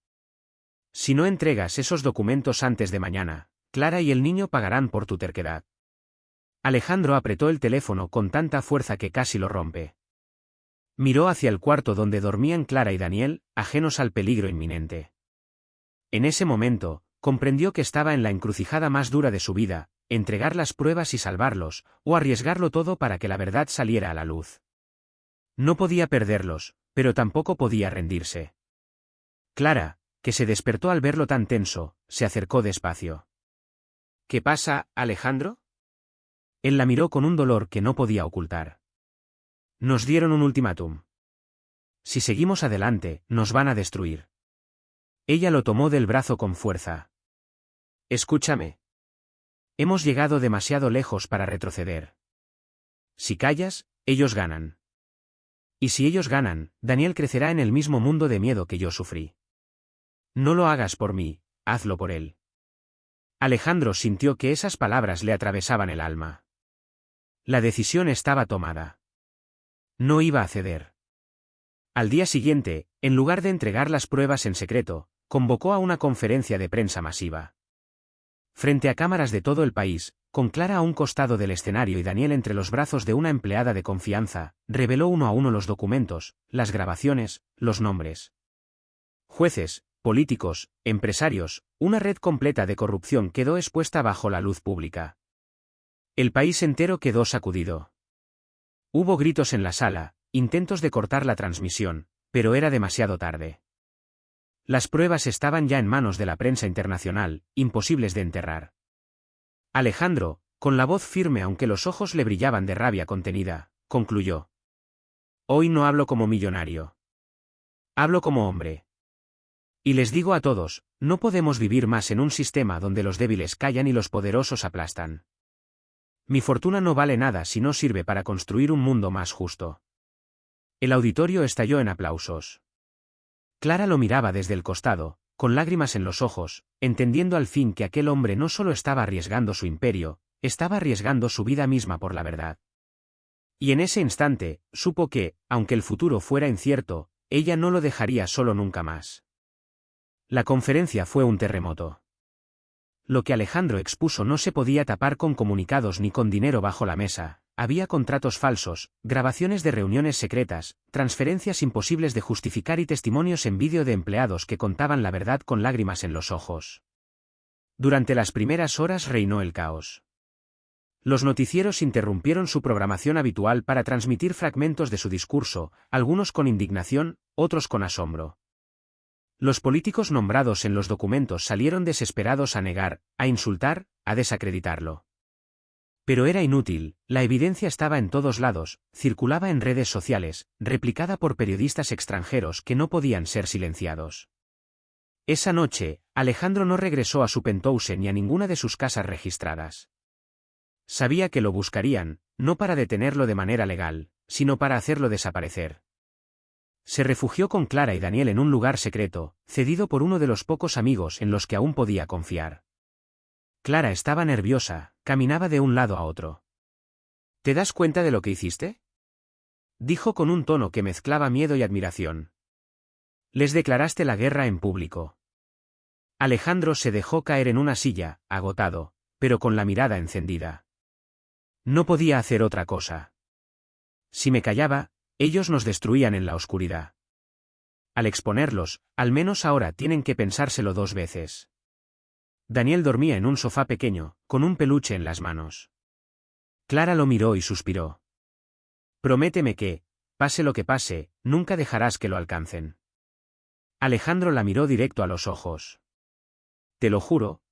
Si no entregas esos documentos antes de mañana, Clara y el niño pagarán por tu terquedad. Alejandro apretó el teléfono con tanta fuerza que casi lo rompe. Miró hacia el cuarto donde dormían Clara y Daniel, ajenos al peligro inminente. En ese momento, comprendió que estaba en la encrucijada más dura de su vida, entregar las pruebas y salvarlos, o arriesgarlo todo para que la verdad saliera a la luz. No podía perderlos, pero tampoco podía rendirse. Clara, que se despertó al verlo tan tenso, se acercó despacio. ¿Qué pasa, Alejandro? Él la miró con un dolor que no podía ocultar. Nos dieron un ultimátum. Si seguimos adelante, nos van a destruir. Ella lo tomó del brazo con fuerza. Escúchame. Hemos llegado demasiado lejos para retroceder. Si callas, ellos ganan. Y si ellos ganan, Daniel crecerá en el mismo mundo de miedo que yo sufrí. No lo hagas por mí, hazlo por él. Alejandro sintió que esas palabras le atravesaban el alma. La decisión estaba tomada. No iba a ceder. Al día siguiente, en lugar de entregar las pruebas en secreto, convocó a una conferencia de prensa masiva. Frente a cámaras de todo el país, con Clara a un costado del escenario y Daniel entre los brazos de una empleada de confianza, reveló uno a uno los documentos, las grabaciones, los nombres. Jueces, políticos, empresarios, una red completa de corrupción quedó expuesta bajo la luz pública. El país entero quedó sacudido. Hubo gritos en la sala, intentos de cortar la transmisión, pero era demasiado tarde. Las pruebas estaban ya en manos de la prensa internacional, imposibles de enterrar. Alejandro, con la voz firme aunque los ojos le brillaban de rabia contenida, concluyó. Hoy no hablo como millonario. Hablo como hombre. Y les digo a todos, no podemos vivir más en un sistema donde los débiles callan y los poderosos aplastan. Mi fortuna no vale nada si no sirve para construir un mundo más justo. El auditorio estalló en aplausos. Clara lo miraba desde el costado, con lágrimas en los ojos, entendiendo al fin que aquel hombre no solo estaba arriesgando su imperio, estaba arriesgando su vida misma por la verdad. Y en ese instante, supo que, aunque el futuro fuera incierto, ella no lo dejaría solo nunca más. La conferencia fue un terremoto. Lo que Alejandro expuso no se podía tapar con comunicados ni con dinero bajo la mesa. Había contratos falsos, grabaciones de reuniones secretas, transferencias imposibles de justificar y testimonios en vídeo de empleados que contaban la verdad con lágrimas en los ojos. Durante las primeras horas reinó el caos. Los noticieros interrumpieron su programación habitual para transmitir fragmentos de su discurso, algunos con indignación, otros con asombro. Los políticos nombrados en los documentos salieron desesperados a negar, a insultar, a desacreditarlo. Pero era inútil, la evidencia estaba en todos lados, circulaba en redes sociales, replicada por periodistas extranjeros que no podían ser silenciados. Esa noche, Alejandro no regresó a su penthouse ni a ninguna de sus casas registradas. Sabía que lo buscarían, no para detenerlo de manera legal, sino para hacerlo desaparecer. Se refugió con Clara y Daniel en un lugar secreto, cedido por uno de los pocos amigos en los que aún podía confiar. Clara estaba nerviosa, caminaba de un lado a otro. ¿Te das cuenta de lo que hiciste? Dijo con un tono que mezclaba miedo y admiración. Les declaraste la guerra en público. Alejandro se dejó caer en una silla, agotado, pero con la mirada encendida. No podía hacer otra cosa. Si me callaba, ellos nos destruían en la oscuridad. Al exponerlos, al menos ahora tienen que pensárselo 2 veces. Daniel dormía en un sofá pequeño, con un peluche en las manos. Clara lo miró y suspiró. Prométeme que, pase lo que pase, nunca dejarás que lo alcancen. Alejandro la miró directo a los ojos. Te lo juro.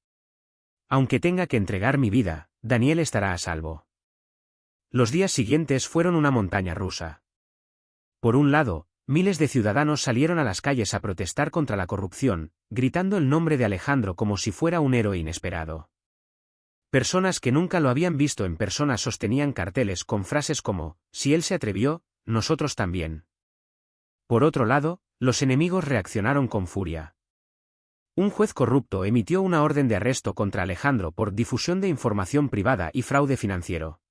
Aunque tenga que entregar mi vida, Daniel estará a salvo. Los días siguientes fueron una montaña rusa. Por un lado, miles de ciudadanos salieron a las calles a protestar contra la corrupción, gritando el nombre de Alejandro como si fuera un héroe inesperado. Personas que nunca lo habían visto en persona sostenían carteles con frases como, si él se atrevió, nosotros también. Por otro lado, los enemigos reaccionaron con furia. Un juez corrupto emitió una orden de arresto contra Alejandro por difusión de información privada y fraude financiero.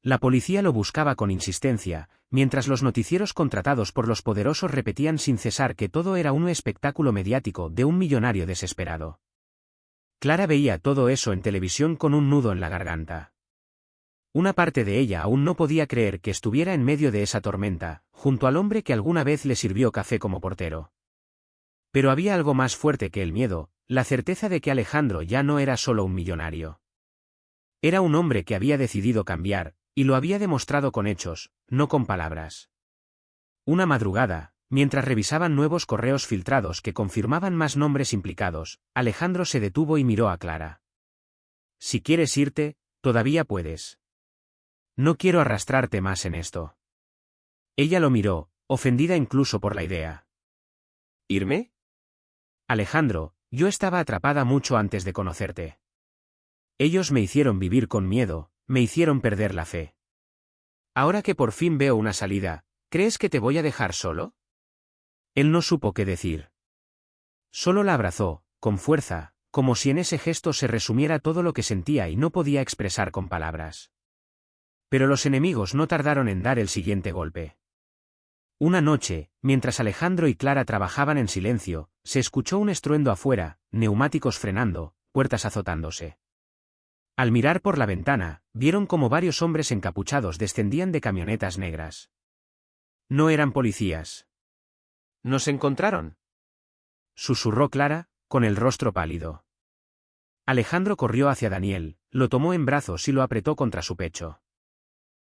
La policía lo buscaba con insistencia, mientras los noticieros contratados por los poderosos repetían sin cesar que todo era un espectáculo mediático de un millonario desesperado. Clara veía todo eso en televisión con un nudo en la garganta. Una parte de ella aún no podía creer que estuviera en medio de esa tormenta, junto al hombre que alguna vez le sirvió café como portero. Pero había algo más fuerte que el miedo, la certeza de que Alejandro ya no era solo un millonario. Era un hombre que había decidido cambiar, y lo había demostrado con hechos, no con palabras. Una madrugada, mientras revisaban nuevos correos filtrados que confirmaban más nombres implicados, Alejandro se detuvo y miró a Clara. Si quieres irte, todavía puedes. No quiero arrastrarte más en esto. Ella lo miró, ofendida incluso por la idea. ¿Irme? Alejandro, yo estaba atrapada mucho antes de conocerte. Ellos me hicieron vivir con miedo, me hicieron perder la fe. Ahora que por fin veo una salida, ¿crees que te voy a dejar solo? Él no supo qué decir. Solo la abrazó, con fuerza, como si en ese gesto se resumiera todo lo que sentía y no podía expresar con palabras. Pero los enemigos no tardaron en dar el siguiente golpe. Una noche, mientras Alejandro y Clara trabajaban en silencio, se escuchó un estruendo afuera, neumáticos frenando, puertas azotándose. Al mirar por la ventana, vieron como varios hombres encapuchados descendían de camionetas negras. No eran policías. ¿Nos encontraron?, susurró Clara, con el rostro pálido. Alejandro corrió hacia Daniel, lo tomó en brazos y lo apretó contra su pecho.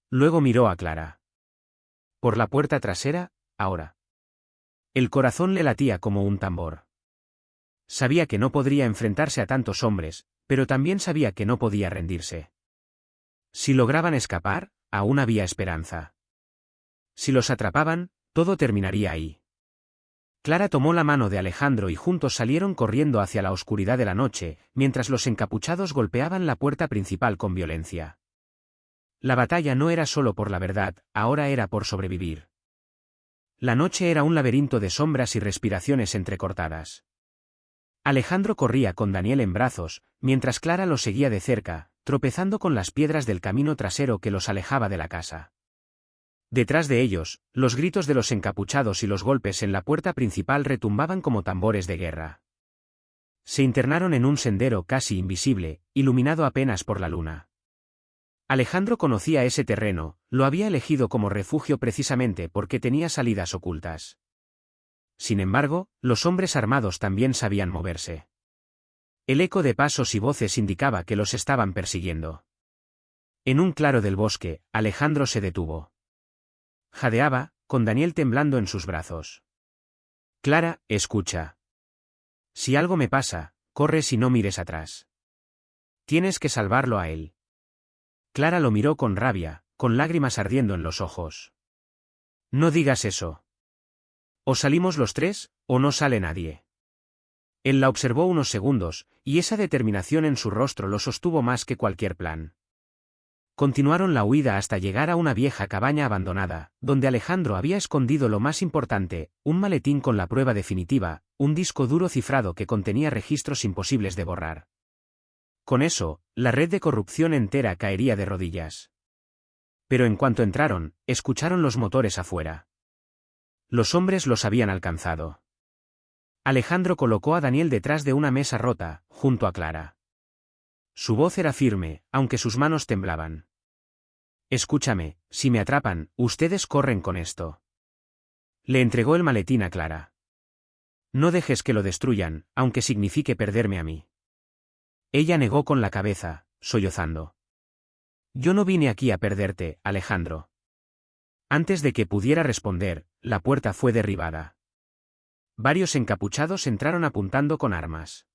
Luego miró a Clara. Por la puerta trasera, ahora. El corazón le latía como un tambor. Sabía que no podría enfrentarse a tantos hombres, pero también sabía que no podía rendirse. Si lograban escapar, aún había esperanza. Si los atrapaban, todo terminaría ahí. Clara tomó la mano de Alejandro y juntos salieron corriendo hacia la oscuridad de la noche, mientras los encapuchados golpeaban la puerta principal con violencia. La batalla no era solo por la verdad, ahora era por sobrevivir. La noche era un laberinto de sombras y respiraciones entrecortadas. Alejandro corría con Daniel en brazos, mientras Clara lo seguía de cerca, tropezando con las piedras del camino trasero que los alejaba de la casa. Detrás de ellos, los gritos de los encapuchados y los golpes en la puerta principal retumbaban como tambores de guerra. Se internaron en un sendero casi invisible, iluminado apenas por la luna. Alejandro conocía ese terreno, lo había elegido como refugio precisamente porque tenía salidas ocultas. Sin embargo, los hombres armados también sabían moverse. El eco de pasos y voces indicaba que los estaban persiguiendo. En un claro del bosque, Alejandro se detuvo. Jadeaba, con Daniel temblando en sus brazos. Clara, escucha. Si algo me pasa, corres y no mires atrás. Tienes que salvarlo a él. Clara lo miró con rabia, con lágrimas ardiendo en los ojos. No digas eso. O salimos los tres, o no sale nadie. Él la observó unos segundos, y esa determinación en su rostro lo sostuvo más que cualquier plan. Continuaron la huida hasta llegar a una vieja cabaña abandonada, donde Alejandro había escondido lo más importante, un maletín con la prueba definitiva, un disco duro cifrado que contenía registros imposibles de borrar. Con eso, la red de corrupción entera caería de rodillas. Pero en cuanto entraron, escucharon los motores afuera. Los hombres los habían alcanzado. Alejandro colocó a Daniel detrás de una mesa rota, junto a Clara. Su voz era firme, aunque sus manos temblaban. Escúchame, si me atrapan, ustedes corren con esto. Le entregó el maletín a Clara. No dejes que lo destruyan, aunque signifique perderme a mí. Ella negó con la cabeza, sollozando. Yo no vine aquí a perderte, Alejandro. Antes de que pudiera responder, la puerta fue derribada. Varios encapuchados entraron apuntando con armas.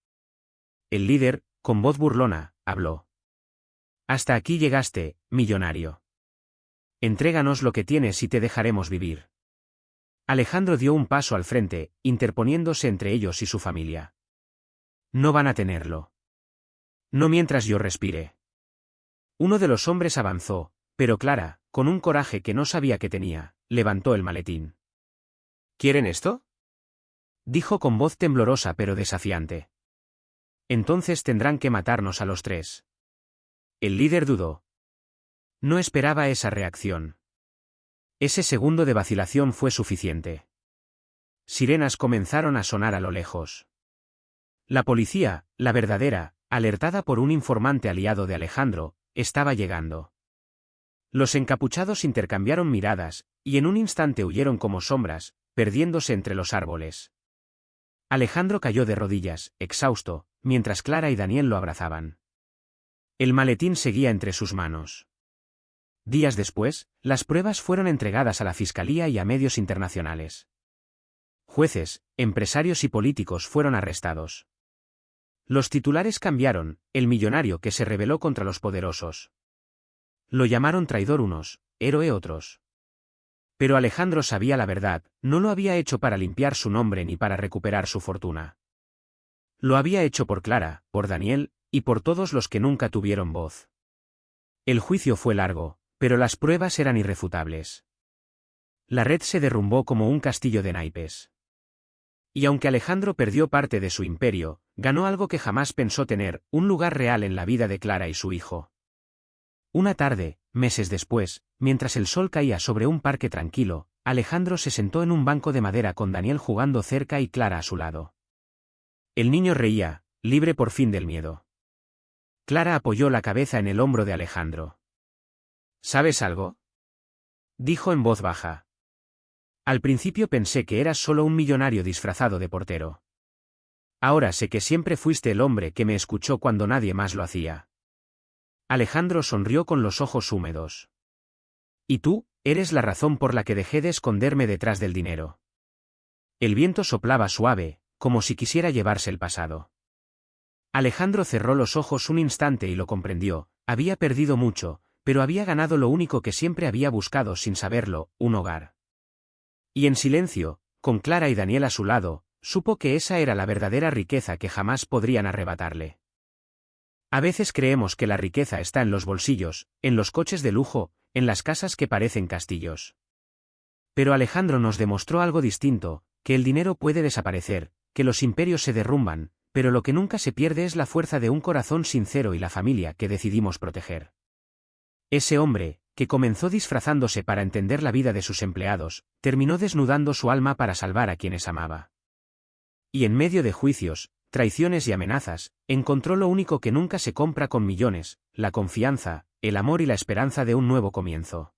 El líder, con voz burlona, habló. Hasta aquí llegaste, millonario. Entréganos lo que tienes y te dejaremos vivir. Alejandro dio un paso al frente, interponiéndose entre ellos y su familia. No van a tenerlo. No mientras yo respire. Uno de los hombres avanzó, pero Clara, con un coraje que no sabía que tenía, levantó el maletín. ¿Quieren esto? Dijo con voz temblorosa pero desafiante. Entonces tendrán que matarnos a los tres. El líder dudó. No esperaba esa reacción. Ese segundo de vacilación fue suficiente. Sirenas comenzaron a sonar a lo lejos. La policía, la verdadera, alertada por un informante aliado de Alejandro, estaba llegando. Los encapuchados intercambiaron miradas, y en un instante huyeron como sombras, perdiéndose entre los árboles. Alejandro cayó de rodillas, exhausto, mientras Clara y Daniel lo abrazaban. El maletín seguía entre sus manos. Días después, las pruebas fueron entregadas a la Fiscalía y a medios internacionales. Jueces, empresarios y políticos fueron arrestados. Los titulares cambiaron, el millonario que se rebeló contra los poderosos. Lo llamaron traidor unos, héroe otros. Pero Alejandro sabía la verdad, no lo había hecho para limpiar su nombre ni para recuperar su fortuna. Lo había hecho por Clara, por Daniel, y por todos los que nunca tuvieron voz. El juicio fue largo, pero las pruebas eran irrefutables. La red se derrumbó como un castillo de naipes. Y aunque Alejandro perdió parte de su imperio, ganó algo que jamás pensó tener, un lugar real en la vida de Clara y su hijo. Una tarde, meses después, mientras el sol caía sobre un parque tranquilo, Alejandro se sentó en un banco de madera con Daniel jugando cerca y Clara a su lado. El niño reía, libre por fin del miedo. Clara apoyó la cabeza en el hombro de Alejandro. ¿Sabes algo?, dijo en voz baja. Al principio pensé que eras solo un millonario disfrazado de portero. Ahora sé que siempre fuiste el hombre que me escuchó cuando nadie más lo hacía. Alejandro sonrió con los ojos húmedos. Y tú, eres la razón por la que dejé de esconderme detrás del dinero. El viento soplaba suave, como si quisiera llevarse el pasado. Alejandro cerró los ojos un instante y lo comprendió, había perdido mucho, pero había ganado lo único que siempre había buscado sin saberlo, un hogar. Y en silencio, con Clara y Daniel a su lado, supo que esa era la verdadera riqueza que jamás podrían arrebatarle. A veces creemos que la riqueza está en los bolsillos, en los coches de lujo, en las casas que parecen castillos. Pero Alejandro nos demostró algo distinto, que el dinero puede desaparecer, que los imperios se derrumban, pero lo que nunca se pierde es la fuerza de un corazón sincero y la familia que decidimos proteger. Ese hombre, que comenzó disfrazándose para entender la vida de sus empleados, terminó desnudando su alma para salvar a quienes amaba. Y en medio de juicios, traiciones y amenazas, encontró lo único que nunca se compra con millones, la confianza, el amor y la esperanza de un nuevo comienzo.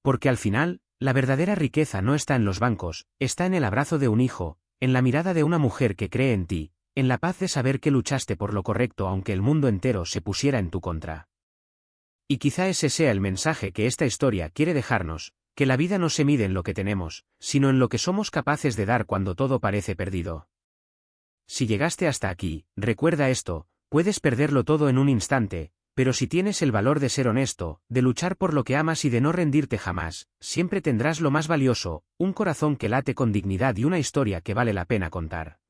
Porque al final, la verdadera riqueza no está en los bancos, está en el abrazo de un hijo, en la mirada de una mujer que cree en ti, en la paz de saber que luchaste por lo correcto aunque el mundo entero se pusiera en tu contra. Y quizá ese sea el mensaje que esta historia quiere dejarnos, que la vida no se mide en lo que tenemos, sino en lo que somos capaces de dar cuando todo parece perdido. Si llegaste hasta aquí, recuerda esto, puedes perderlo todo en un instante, pero si tienes el valor de ser honesto, de luchar por lo que amas y de no rendirte jamás, siempre tendrás lo más valioso, un corazón que late con dignidad y una historia que vale la pena contar.